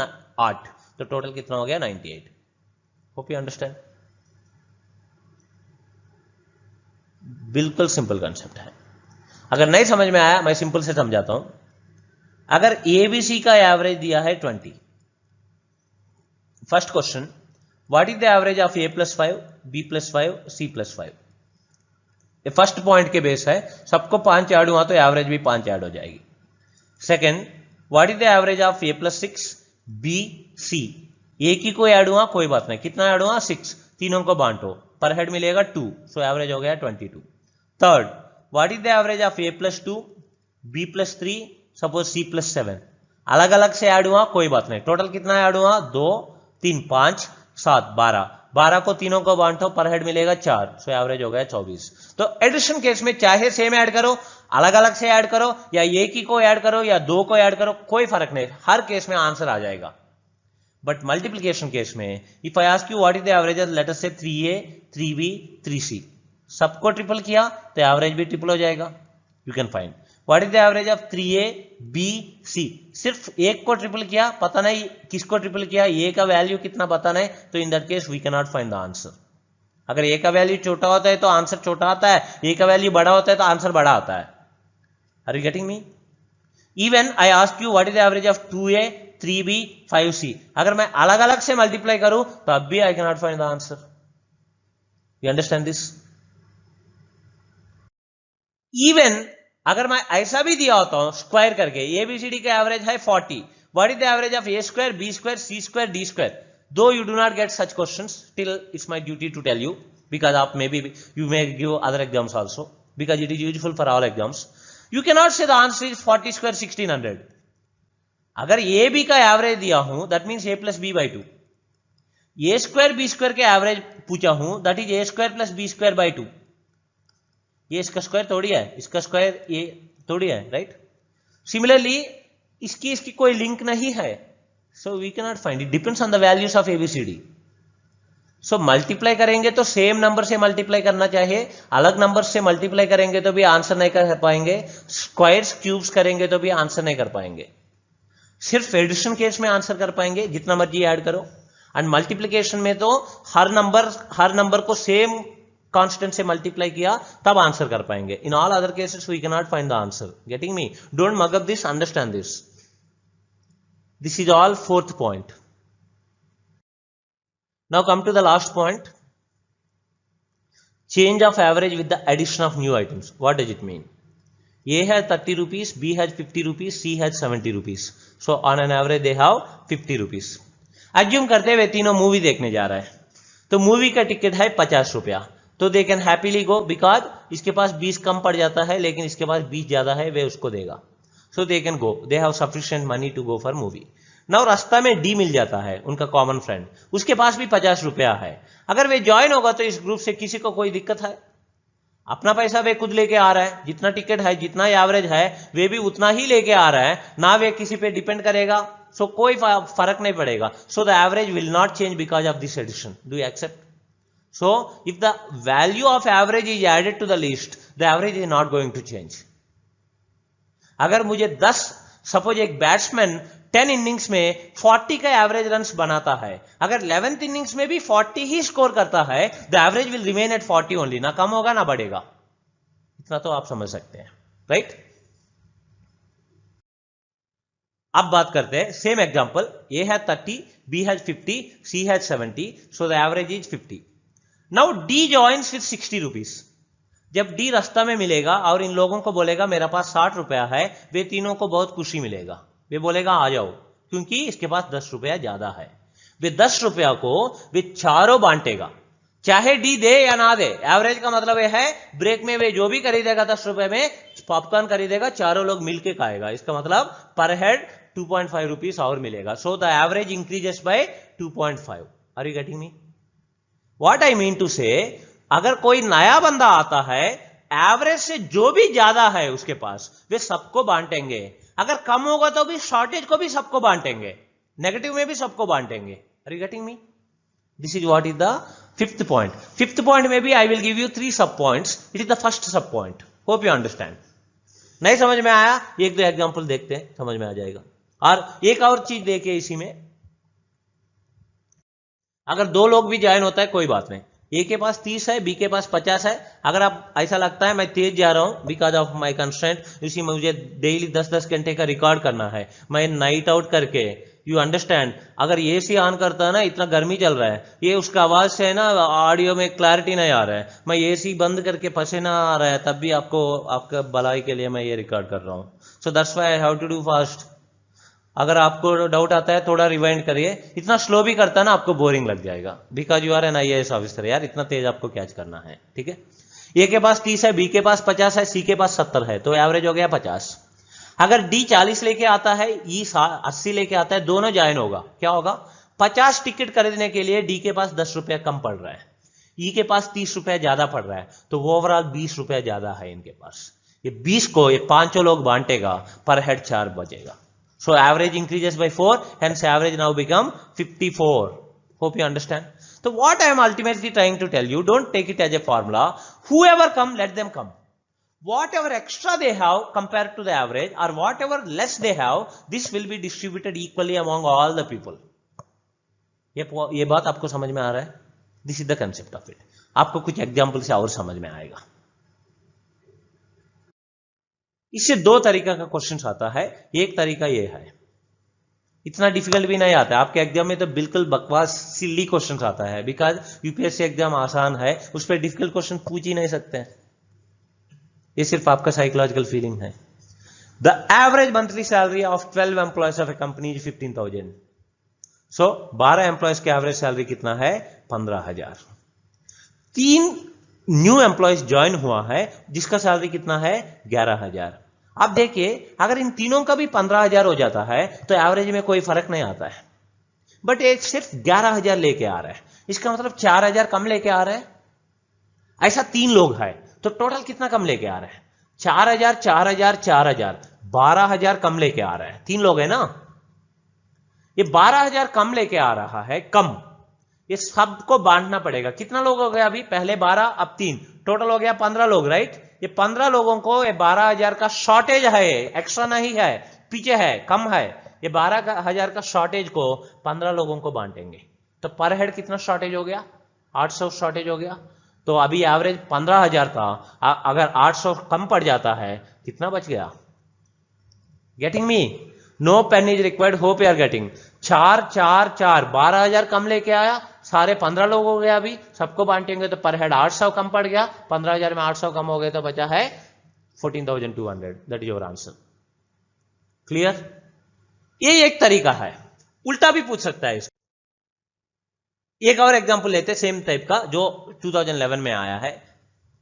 8, तो टोटल कितना हो गया? 98। Hope you understand. बिल्कुल सिंपल कंसेप्ट है। अगर नहीं समझ में आया, मैं सिंपल से समझाता हूं। अगर एबीसी का एवरेज दिया है 20, first question, what is the average of A plus 5, B plus 5, C plus 5? First point के बेस है, सबको 5 ऐड हुआ तो एवरेज भी 5 ऐड हो जाएगी। Second, what is the average of A plus 6, B, C? एक ही को ऐड हुआ, कोई बात नहीं, कितना ऐड हुआ? 6, तीनों को बांटो, पर हेड मिलेगा 2, सो एवरेज हो गया 22। Third, what is the average of A plus 2, B plus 3, suppose C plus 7? अलग अलग से ऐड हुआ, कोई बात नहीं, टोटल कितना ऐड हुआ? 2 3 5 7 12, 12 को तीनों को बांटो, पर हेड मिलेगा 4, सो एवरेज हो गया 24। तो एडिशन केस में चाहे सेम ऐड करो, अलग अलग से ऐड करो, या एक ही को ऐड करो या 2 को ऐड करो, कोई फर्क नहीं, हर केस में आंसर आ जाएगा। बट मल्टीप्लिकेशन केस में, if I ask you what is the average, let us से 3A 3B 3C, सबको ट्रिपल किया तो एवरेज भी ट्रिपल हो जाएगा। You can find what is the average of 3A B C, सिर्फ एक को ट्रिपल किया, पता नहीं किसको ट्रिपल किया, ए का वैल्यू कितना पता नहीं, तो in that case we can not find the answer. अगर ए का वैल्यू छोटा होता है तो आंसर छोटा आता है, ए का वैल्यू बड़ा होता है तो आंसर बड़ा आता है। Are you getting me? Even I ask you what is the average of 2A 3B 5C, अगर मैं अलग अलग से मल्टीप्लाई करूं तो अब भी I can not find the answer. You understand this? Even अगर मैं ऐसा भी दिया होता हूं स्क्वायर करके, एबीसीडी का एवरेज है 40, what is the average of A square, B square, C square, D square? Though you do not get such questions, still it's my duty to tell you, because of maybe you may give other exams also, because it is useful for all exams. You cannot say the answer is 40 square 1600. अगर A B का average दिया हूं, that means A plus B by 2। A square B square के average पूछा हूं, that is A square plus B square by 2। ये इसका square थोड़ी है, इसका स्क्वायर ये थोड़ी है, राइट? सिमिलरली इसकी कोई लिंक नहीं है, so we cannot find it, depends on the values of ABCD. so multiply करेंगे तो सेम नंबर से मल्टीप्लाई करना चाहिए, अलग नंबर से मल्टीप्लाई करेंगे तो भी आंसर नहीं कर पाएंगे, स्क्वायर्स क्यूब्स करेंगे तो भी आंसर नहीं कर पाएंगे, सिर्फ एडिशन केस में आंसर कर पाएंगे, जितना मर्जी ऐड करो। एंड मल्टीप्लिकेशन में तो हर नंबर को सेम कांस्टेंट से मल्टीप्लाई किया तब आंसर कर पाएंगे। In all other cases we can not find the answer. Getting me? Don't mug up this, understand this. This is all fourth point. Now come to the last point. Change of average with the addition of new items. What does it mean? A has 30 rupees, B has 50 rupees, C has 70 rupees. So on an average they have 50 rupees. Assume करते हुए तीनों movie देखने जा रहा है, तो movie का ticket है 50 रुपया, तो they can happily go, because इसके पास 20 कम पड़ जाता है लेकिन इसके पास 20 ज्यादा है, वे उसको देगा, so they can go, they have sufficient money to go for movie. ना रास्ता में डी मिल जाता है, उनका कॉमन फ्रेंड, उसके पास भी 50 रुपया है। अगर वे ज्वाइन होगा तो इस ग्रुप से किसी को कोई दिक्कत है? अपना पैसा वे खुद लेके आ रहा है, जितना टिकट है, जितना एवरेज है, वे भी उतना ही लेके आ रहा है, ना वे किसी पे डिपेंड करेगा, सो कोई फर्क नहीं पड़ेगा। So the average will not change because of this addition. Do you accept? So if the value of average is added to the list, the average is not going to change. अगर मुझे 10 suppose एक batsman 10 innings में 40 का average runs बनाता है, अगर 11th innings में भी 40 ही स्कोर करता है, the average will remain at 40 only, ना कम होगा ना बढ़ेगा। इतना तो आप समझ सकते हैं, राइट? अब बात करते हैं सेम एग्जांपल, ए है 30, B has 50, C has 70, so the average is 50। Now D joins with 60 rupees. जब डी रास्ता में मिलेगा और इन लोगों को बोलेगा मेरा पास 60 रुपया है, वे तीनों को बहुत खुशी मिलेगा, वे बोलेगा आ जाओ, क्योंकि इसके पास 10 रुपया ज्यादा है। वे 10 रुपया को वे चारों बांटेगा, चाहे डी दे या ना दे। एवरेज का मतलब यह है ब्रेक में वे जो भी खरीदेगा 10 रुपए में पॉपकॉर्न खरीदेगा, चारों लोग मिलके खाएगा, इसका मतलब पर हेड 2.5 रुपीज और मिलेगा। So the average increases by 2.5। Are you getting me? What I mean to say, अगर कोई नया बंदा आता है, एवरेज से जो भी ज्यादा है उसके पास, वे सबको बांटेंगे। अगर कम होगा तो भी शॉर्टेज को भी सबको बांटेंगे, नेगेटिव में भी सबको बांटेंगे। Are you getting me? This is what is the fifth point. Fifth point में भी I will give you 3 sub points. It is the first sub point. Hope you understand. नहीं समझ में आया? एक दो एग्जाम्पल देखते हैं, समझ में आ जाएगा। और एक और चीज देखिए इसी में, अगर 2 लोग भी ज्वाइन होता है कोई बात नहीं, ए के पास 30 है, बी के पास 50 है। अगर आप ऐसा लगता है मैं तेज जा रहा हूं बिकॉज ऑफ माई कंस्ट्रेंट, इसी में मुझे डेली 10-10 घंटे का रिकॉर्ड करना है, मैं नाइट आउट करके, यू अंडरस्टैंड, अगर ये सी ऑन करता है ना, इतना गर्मी चल रहा है, ये उसका आवाज से है ना ऑडियो में क्लैरिटी नहीं आ रहा है, मैं ये सी बंद करके पसीना आ रहा है, तब भी आपको आपका भलाई के लिए मैं ये रिकॉर्ड कर रहा हूं। So that's why I have to do fast. अगर आपको डाउट आता है थोड़ा रिवाइंड करिए, इतना स्लो भी करता है ना आपको बोरिंग लग जाएगा, because you are an IAS officer, यार इतना तेज आपको कैच करना है, ठीक है? ए के पास 30 है, बी के पास 50 है, सी के पास 70 है, तो एवरेज हो गया 50। अगर डी 40 लेके आता है, ई 80 लेके आता है, दोनों ज्वाइन होगा, क्या होगा? 50 टिकट खरीदने के लिए डी के पास 10 रुपया कम पड़ रहा है, ई के पास 30 रुपया ज्यादा पड़ रहा है, तो वो ओवरऑल 20 रुपया ज्यादा है इनके पास। ये 20 को ये 5 लोग बांटेगा, पर हेड 4 बचेगा। So average increases by 4, hence average now become 54. Hope you understand. So what I am ultimately trying to tell you, don't take it as a formula. Whoever come, let them come. Whatever extra they have compared to the average, or whatever less they have, this will be distributed equally among all the people. ये बात आपको समझ में आ रहा है? This is the concept of it. आपको कुछ example से और समझ में आएगा। इससे 2 तरीका का क्वेश्चन आता है। एक तरीका ये है, इतना डिफिकल्ट भी नहीं आता है, आपके एग्जाम में तो बिल्कुल बकवास सिली क्वेश्चन आता है, बिकॉज यूपीएससी एग्जाम आसान है, उस पर डिफिकल्ट क्वेश्चन पूछ ही नहीं सकते हैं, ये सिर्फ आपका साइकोलॉजिकल फीलिंग है। The average monthly salary of 12 employees of a company is 15,000। So 12 employees की एवरेज सैलरी कितना है? 15,000। 3 न्यू एम्प्लॉयज ज्वाइन हुआ है, जिसका सैलरी कितना है? 11,000। अब देखिए, अगर इन तीनों का भी 15,000 हो जाता है तो एवरेज में कोई फर्क नहीं आता है, बट एक सिर्फ 11,000 लेके आ रहा है, इसका मतलब 4,000 कम लेके आ रहा है। ऐसा 3 लोग है तो टोटल कितना कम लेके आ रहा है? 4,000 4,000 4,000, 12,000 कम लेके आ रहा है। 3 लोग है ना, ये 12,000 कम लेके आ रहा है, कम, ये सबको बांटना पड़ेगा। कितना लोग हो गए अभी? पहले 12, अब 3, टोटल हो गया 15 लोग, राइट? ये 15 लोगों को ये 12,000 का शॉर्टेज है, एक्स्ट्रा नहीं है, पीछे है, कम है, ये 12,000 का शॉर्टेज को 15 लोगों को बांटेंगे, तो पर हेड कितना शॉर्टेज हो गया? 800 शॉर्टेज हो गया। तो अभी एवरेज 15,000 था, अगर 800 कम पड़ जाता है, कितना बच गया? Getting me? No pain is required, hope you are getting. 4 4 4, 12,000 कम लेके आया, सारे 15 लोग हो गए, अभी सबको बांटेंगे तो पर हेड 800 कम पड़ गया, 15,000 में 800 कम हो गए तो बचा है 14,200। That is your answer. Clear? ये एक तरीका है, उल्टा भी पूछ सकता है इसको। एक और एग्जांपल लेते हैं सेम टाइप का, जो 2011 में आया है।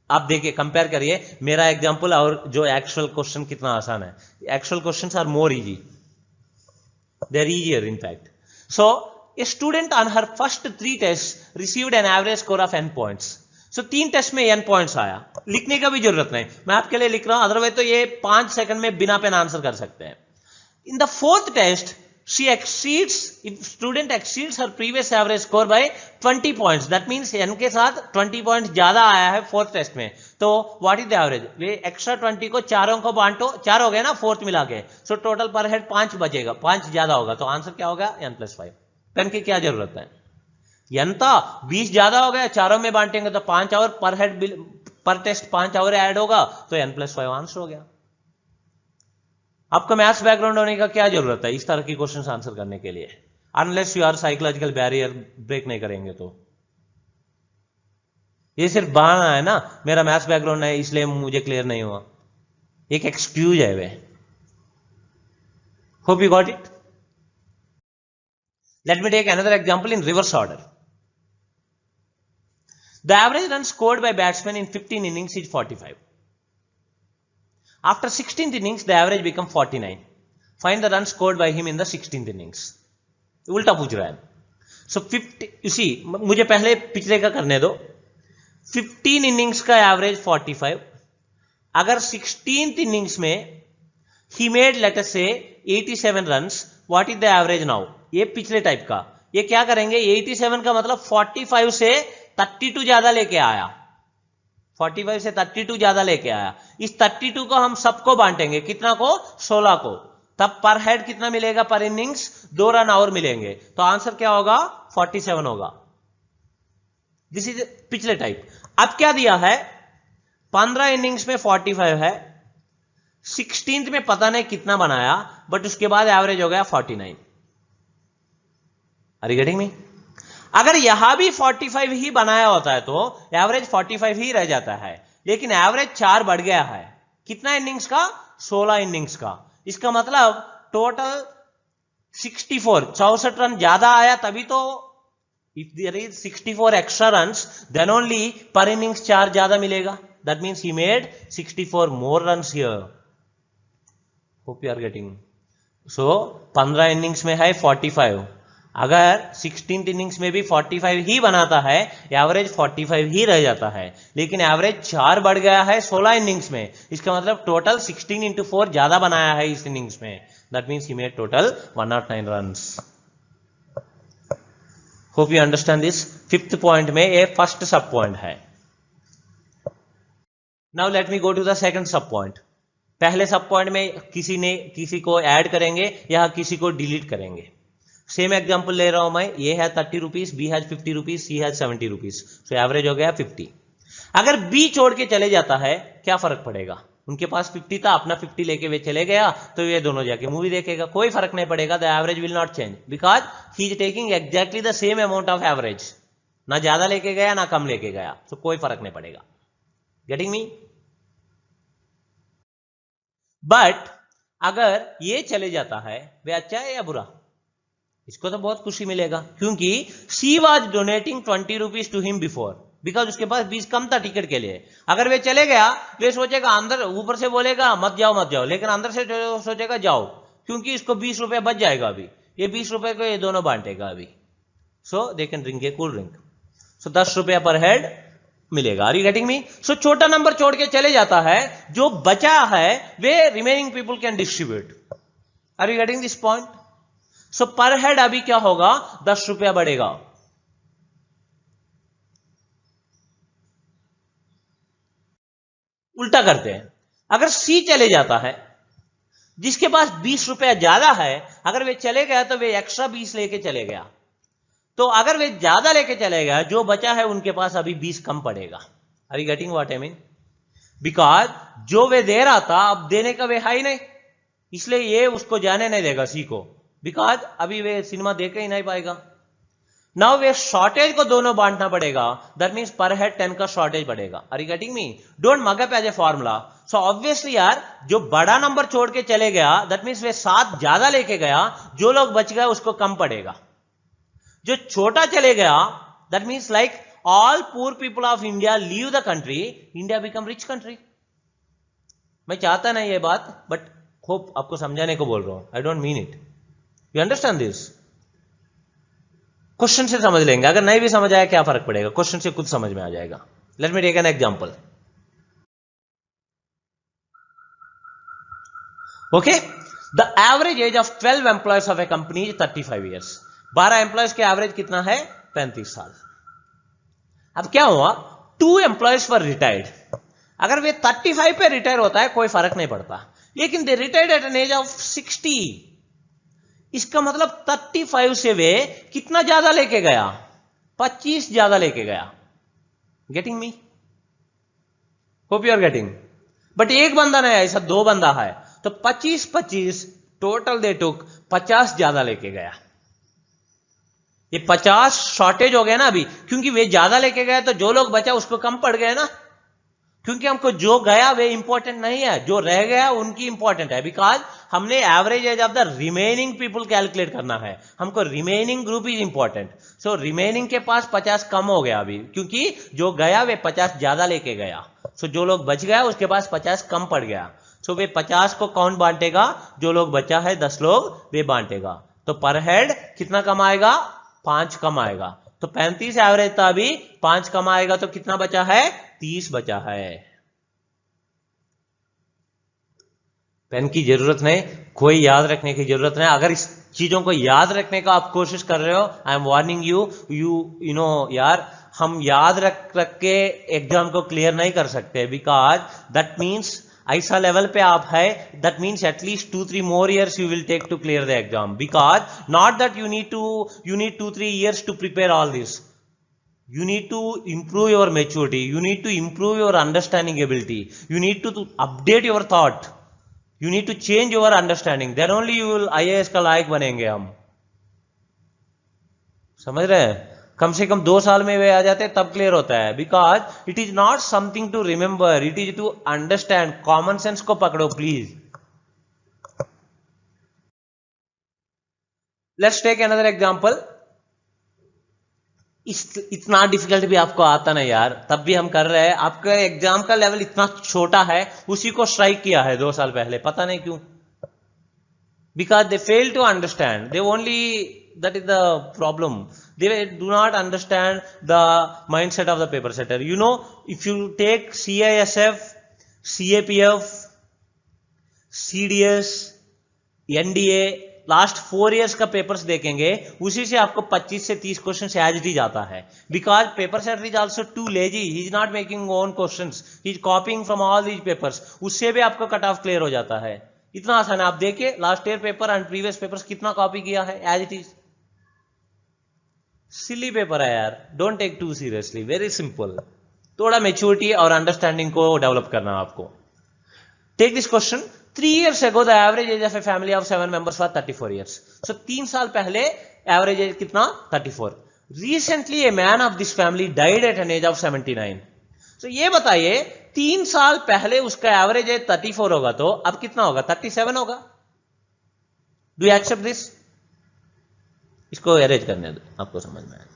आप देखिए, कंपेयर करिए मेरा एग्जांपल और जो एक्चुअल क्वेश्चन कितना आसान है। Actual questions are more easy. They are easier in fact. So a student on her first 3 tests received an average score of n points. So 3 test में n पॉइंट्स आया, लिखने का भी जरूरत नहीं, मैं आपके लिए लिख रहा हूं, अदरवाइज तो ये 5 सेकंड में बिना पेन आंसर कर सकते हैं. In the 4th test, if student exceeds her previous average score by 20 points, that means n के साथ 20 points ज्यादा आया है 4th टेस्ट में, तो what is the average? Way extra 20 को चारों को बांटो, 4 हो गए ना 4th मिला के, सो टोटल पर हेड 5 बचेगा, 5 ज्यादा होगा, तो आंसर क्या होगा? n+5. पेन की क्या जरूरत है? n था 20 ज्यादा हो गया, चारों में बांटेंगे तो 5 और पर हेड पर टेस्ट 5 और ऐड होगा, तो n+5 आंसर हो गया. आपका मैथ्स बैकग्राउंड होने का क्या जरूरत है इस तरह की क्वेश्चन आंसर करने के लिए, unless you are psychological barrier break नहीं करेंगे तो. ये सिर्फ बहाना है ना, मेरा मैथ्स बैकग्राउंड है इसलिए मुझे क्लियर नहीं हुआ, एक एक्सक्यूज है way. Hope you got it. Let me take another example in reverse order. The average run scored by batsman in 15 innings is 45. After 16th innings, the average become 49. Find the runs scored by him in the 16th innings. उल्टा पूछ रहा है. So 50, you see, मुझे पहले पिछले का करने दो. 15 innings का एवरेज 45. अगर 16th innings में he made let us say 87 runs, what is the average now? ये पिछले टाइप का. ये क्या करेंगे? 87 का मतलब 45 से 32 ज्यादा लेके आया. 45 से 32 ज्यादा लेके आया. इस 32 को हम सबको बांटेंगे, कितना को? 16 को. तब पर हेड कितना मिलेगा? पर इनिंग्स 2 रन और मिलेंगे, तो आंसर क्या होगा? 47 होगा. दिस इज पिछले टाइप. अब क्या दिया है? 15 इनिंग्स में 45 है, 16th में पता नहीं कितना बनाया, बट उसके बाद एवरेज हो गया 49. Are you getting me? अगर यहां भी 45 ही बनाया होता है तो एवरेज 45 ही रह जाता है, लेकिन एवरेज 4 बढ़ गया है. कितना इनिंग्स का? 16 इनिंग्स का. इसका मतलब टोटल 64 रन ज्यादा आया, तभी तो if there is 64 extra runs then only per innings 4 ज्यादा मिलेगा. That means he made 64 more runs here. Hope you are getting. So 15 innings में है 45, अगर 16th इनिंग्स में भी 45 ही बनाता है, एवरेज 45 ही रह जाता है, लेकिन एवरेज 4 बढ़ गया है 16 इनिंग्स में. इसका मतलब टोटल 16 into 4 ज्यादा बनाया है इस इनिंग्स में. That means he made total 109 runs. Hope you understand this. 5th point में ये फर्स्ट सब पॉइंट है. Now let me go to the second sub point. पहले सब पॉइंट में किसी को ऐड करेंगे या किसी को डिलीट करेंगे. सेम एग्जांपल ले रहा हूं मैं. ये है 30 rupees, B has 50 rupees, C has 70 rupees, so average हो गया 50. अगर बी छोड़ के चले जाता है, क्या फर्क पड़ेगा? उनके पास 50 था, अपना 50 लेके वे चले गया, तो ये दोनों जाके मूवी देखेगा, कोई फर्क नहीं पड़ेगा. The average will not change because he is taking exactly the same amount of average. ना ज्यादा लेके गया ना कम लेके गया, तो कोई फर्क नहीं पड़ेगा. Getting me? बट अगर ये चले जाता है, वे अच्छा है या बुरा? इसको तो बहुत खुशी मिलेगा, क्योंकि she was donating 20 rupees to him before, because उसके पास 20 कम था टिकट के लिए. अगर वे चले गया, वे सोचेगा, अंदर ऊपर से बोलेगा मत जाओ, लेकिन अंदर से सोचेगा जाओ, क्योंकि इसको 20 रुपए बच जाएगा. अभी ये 20 रुपए को ये दोनों बांटेगा अभी. So they can drink a cool drink. So 10 रुपया पर हेड मिलेगा. Are you getting me? So छोटा नंबर छोड़ के चले जाता है, जो बचा है वे remaining people can distribute. Are you getting this point? So per head अभी क्या होगा? 10 रुपया बढ़ेगा. उल्टा करते हैं. अगर सी चले जाता है, जिसके पास 20 रुपया ज्यादा है, अगर वे चले गया तो वे एक्स्ट्रा 20 लेके चले गया. तो अगर वे ज्यादा लेके चले गया, जो बचा है उनके पास अभी 20 कम पड़ेगा. Are you getting what I mean? Because जो वे दे रहा था, अब देने का वे है ही नहीं, इसलिए ये उसको जाने नहीं देगा सी को, बिकॉज अभी वे सिनेमा देख ही नहीं पाएगा. नाउ वे शॉर्टेज को दोनों बांटना पड़ेगा. दैट मीन्स पर हेड 10 का शॉर्टेज पड़ेगा. Are you getting me? Don't mug up as a formula. So obviously यार, जो बड़ा नंबर छोड़ के चले गया, दैट मीन्स वे 7 ज्यादा लेके गया, जो लोग बच गए उसको कम पड़ेगा. जो छोटा चले गया, that means like all poor people of India leave the country, India become rich country. मैं चाहता नहीं ये बात, बट होप आपको समझाने को बोल रहा हूं. I don't mean it. You understand this? Question से समझ लेंगे, अगर नहीं भी समझ आया क्या फर्क पड़ेगा, क्वेश्चन से खुद समझ में आ जाएगा. Let me take an example. Okay, the average age of 12 employees of a company is 35 years. 12 employees के एवरेज कितना है? 35 साल. अब क्या हुआ, 2 एम्प्लॉयज वर रिटायर्ड. अगर वे 35 पे रिटायर होता है कोई फर्क नहीं पड़ता, लेकिन they retired at an age of 60. इसका मतलब 35 से वे कितना ज्यादा लेके गया? 25 ज्यादा लेके गया. Getting me? Hope you are getting. But एक बंदा नहीं है, ऐसा 2 बंदा है, तो 25 टोटल दे टुक 50 ज्यादा लेके गया. ये 50 शॉर्टेज हो गया ना अभी, क्योंकि वे ज्यादा लेके गए तो जो लोग बचा उसको कम पड़ गए ना. क्योंकि हमको जो गया वे इंपॉर्टेंट नहीं है, जो रह गया उनकी इंपॉर्टेंट है. बिकॉज हमने average age of the remaining people calculate करना है, हमको remaining group is important. So remaining के पास 50 कम हो गया अभी, क्योंकि जो गया वे 50 ज्यादा लेके गया. सो जो लोग बच गया उसके पास 50 कम पड़ गया. सो वे 50 को कौन बांटेगा? जो लोग बचा है 10 लोग वे बांटेगा. तो पर हेड कितना कम आएगा? 5 कम आएगा. तो 35 एवरेज था, अभी 5 कम आएगा तो कितना बचा है? 30 बचा है. पेन की जरूरत नहीं, कोई याद रखने की जरूरत नहीं. अगर इस चीजों को याद रखने का आप कोशिश कर रहे हो, I am warning you know यार, हम याद रख के एग्जाम को क्लियर नहीं कर सकते. बिकॉज दैट मीन्स ऐसा लेवल पे आप है, that means at least 2-3 more years you will take to clear the exam. Because not that you need 2-3 years to prepare all this. You need to improve your maturity, you need to improve your understanding ability, you need to update your thought, you need to change your understanding. Then only you will IAS का लायक बनेंगे हम. समझ रहे हैं? कम से कम 2 साल में वे आ जाते तब क्लियर होता है. Because it is not something to remember, it is to understand. Common sense को पकड़ो please. Let's take another example. इतना डिफिकल्ट भी आपको आता नहीं यार, तब भी हम कर रहे हैं. आपका एग्जाम का लेवल इतना छोटा है, उसी को स्ट्राइक किया है 2 साल पहले, पता नहीं क्यों. Because they fail to understand, they only, that is the problem, they do not understand the mindset of the paper setter. You know, if you take CISF, CAPF, CDS, NDA, last 4 years का papers देखेंगे, उसी से आपको 25 से 30 question as it is आता है. Because paper setter is also too lazy, he is not making own question, he is कॉपिंग from all these papers. उससे भी आपको कट ऑफ क्लियर हो जाता है. इतना आसान है. आप देखिए last year paper and previous papers कितना कॉपी किया है as it is. Silly paper है यार, don't take too seriously, very simple. थोड़ा मेच्योरिटी और अंडरस्टैंडिंग को डेवलप करना है आपको. Take this question. 3 years ago the average age of a family of 7 members was 34 years. So 3 साल पहले एवरेज एज कितना? 34. Recently a man of this family died at an age of 79. So ये बताइए 3 साल पहले उसका एवरेज एज 34 होगा तो अब कितना होगा? 37 होगा. Do you accept this? इसको अरेंज करने दो, आपको समझ में आएगा.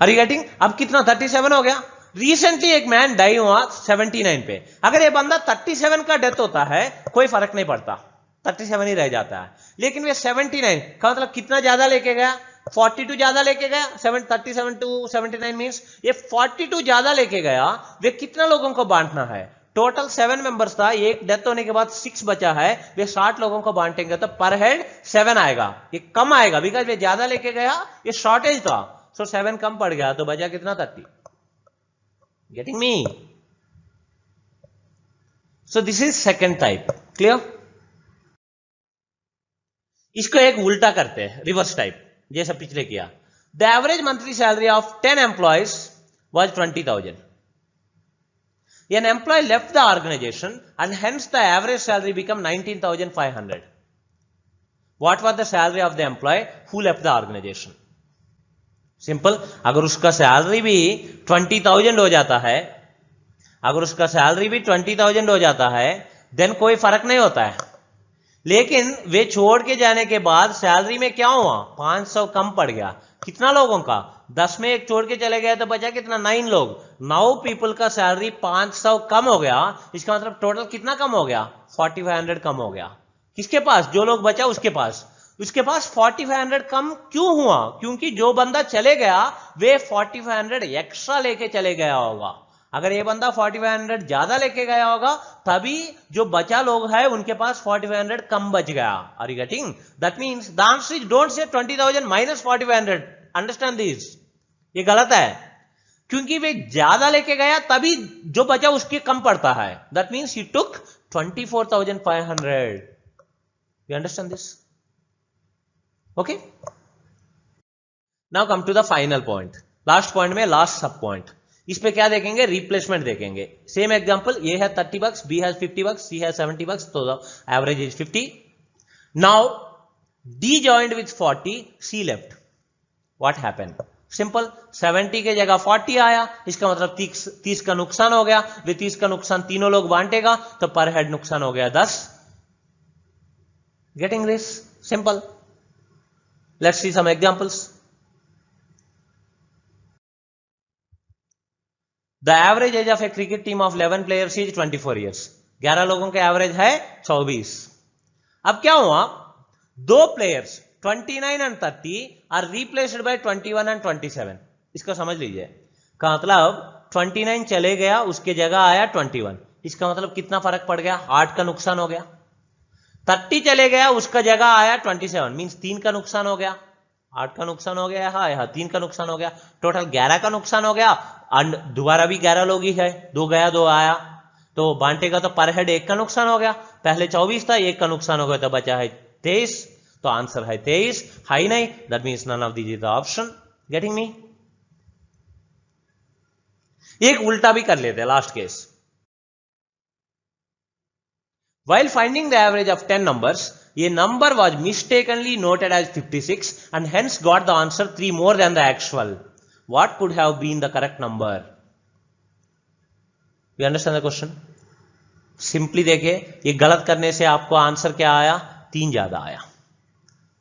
Are you getting? अब कितना? 37 हो गया. रिसेंटली एक मैन डाई हुआ 79 पे. अगर ये बंदा 37 का डेथ होता है कोई फर्क नहीं पड़ता, 37 ही रह जाता है. लेकिन वे 79 का मतलब कितना ज्यादा लेके गया? 42 ज्यादा लेके गया. 37 to 79 मींस ये 42 ज्यादा लेके गया. वे कितना लोगों को बांटना है? टोटल 7 मेंबर्स था, एक डेथ होने के बाद 6 बचा है. वे 60 लोगों को बांटेंगे तो पर हेड 7 आएगा. ये कम आएगा बिकॉज वे ज्यादा लेके गया, ये शॉर्टेज था. सो 7 कम पड़ गया तो बचा कितना? 30. Getting me? So this is second type. Clear? इसको एक उल्टा करते हैं, रिवर्स टाइप, जैसा पिछले किया. The average monthly salary of 10 employees was 20,000. An employee left the organization and hence the average salary became 19,500. What was the salary of the employee who left the organization? Simple. अगर उसका salary भी 20,000 हो जाता है, अगर उसका salary भी 20,000 हो जाता है देन कोई फर्क नहीं होता है. लेकिन वे छोड़ के जाने के बाद सैलरी में क्या हुआ? 500 कम पड़ गया. कितना लोगों का, 10 में एक छोड़ के चले गए तो बचा कितना, 9 लोग। 9 पीपल का सैलरी 500 कम हो गया, इसका मतलब टोटल कितना कम हो गया, 4500 कम हो गया। किसके पास, जो लोग बचा उसके पास। उसके पास 4500 कम क्यों हुआ, क्योंकि जो बंदा चले गया वे 4500 एक्स्ट्रा लेके चले गया होगा। अगर ये बंदा 4500 ज्यादा लेके गया होगा तभी जो बचा लोग है उनके पास 4500 कम बच गया। Are you getting? That means the answer is don't say 20,000 minus 4500। Understand this? ये गलत है, क्योंकि वे ज्यादा लेके गया तभी जो बचा उसके कम पड़ता है। That means he took 24,500। You understand this? Okay, now come to the final point. Last point में लास्ट सब पॉइंट, इस पे क्या देखेंगे, रिप्लेसमेंट देखेंगे। सेम एग्जांपल, ये है 30 bucks, B has 50 bucks, C has 70 bucks, तो the average is 50। Now D joined with 40, C left, what happened? Simple, 70 के जगह 40 आया, इसका मतलब 30 का नुकसान हो गया। वे 30 का नुकसान तीनों लोग बांटेगा तो पर हेड नुकसान हो गया 10। Getting this? Simple. Let's see some examples. The average age of a cricket team of 11 players is 24 years. 11 लोगों के एवरेज है 24। अब क्या हुआ, दो players 29 and 30 are replaced by 21 and 27। इसको समझ लीजिए, का मतलब 29 चले गया, उसके जगह आया 21। इसका मतलब कितना फर्क पड़ गया, 8 का नुकसान हो गया। 30 चले गया, उसका जगह आया 27, मींस 3 का नुकसान हो गया। 8 का नुकसान हो गया, हाँ 3 का नुकसान हो गया, टोटल 11 का नुकसान हो गया। एंड दोबारा भी 11 लोग ही है, 2 गया 2 आया, तो बांटेगा तो पर हेड 1 का नुकसान हो गया। पहले 24 था, 1 का नुकसान हो गया तो बचा है 23। तो आंसर है 23, हाई नहीं, that means none of these is the option. Getting me? एक उल्टा भी कर लेते हैं, last case. While finding the average of 10 numbers, a number was mistakenly noted as 56 and hence got the answer 3 more than the actual. What could have been the correct number? You understand the question? Simply देखिए, ये गलत करने से आपको answer क्या आया, 3 ज्यादा आया,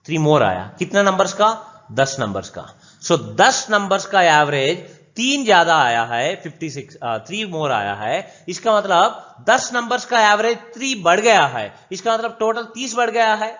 3 मोर आया। कितने नंबर्स का, 10 नंबर्स का। सो 10 नंबर्स का एवरेज 3 ज्यादा आया है, 56, 3 मोर आया है। इसका मतलब 10 नंबर्स का एवरेज 3 बढ़ गया है, इसका मतलब टोटल 30 बढ़ गया है।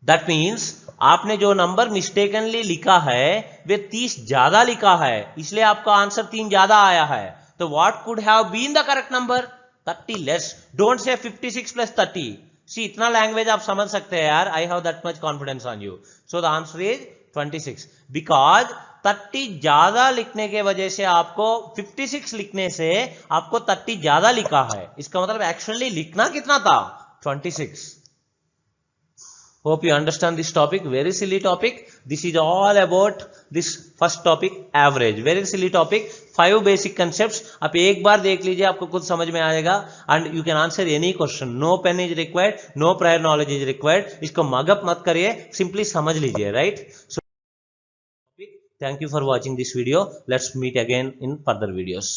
दैट मीन्स आपने जो नंबर मिस्टेकनली लिखा है वे 30 ज्यादा लिखा है, इसलिए आपका आंसर 3 ज्यादा आया है। तो what could have been the correct number, 30 less. Don't say 56 plus 30। सी, इतना लैंग्वेज आप समझ सकते हैं यार, I have that much confidence on you. So the answer is 26, because 30 ज्यादा लिखने के वजह से आपको 56 लिखने से आपको 30 ज्यादा लिखा है। इसका मतलब एक्चुअली लिखना कितना था, 26। Hope you understand this topic. Very silly topic. This is all about this first topic, average. Very silly topic. 5 basic concepts. आप एक बार देख लीजिए, आपको खुद समझ में आएगा। And you can answer any question. No pen is required. No prior knowledge is required. इसको मगअप मत करिए, simply समझ लीजिए, right? So, thank you for watching this video. Let's meet again in further videos.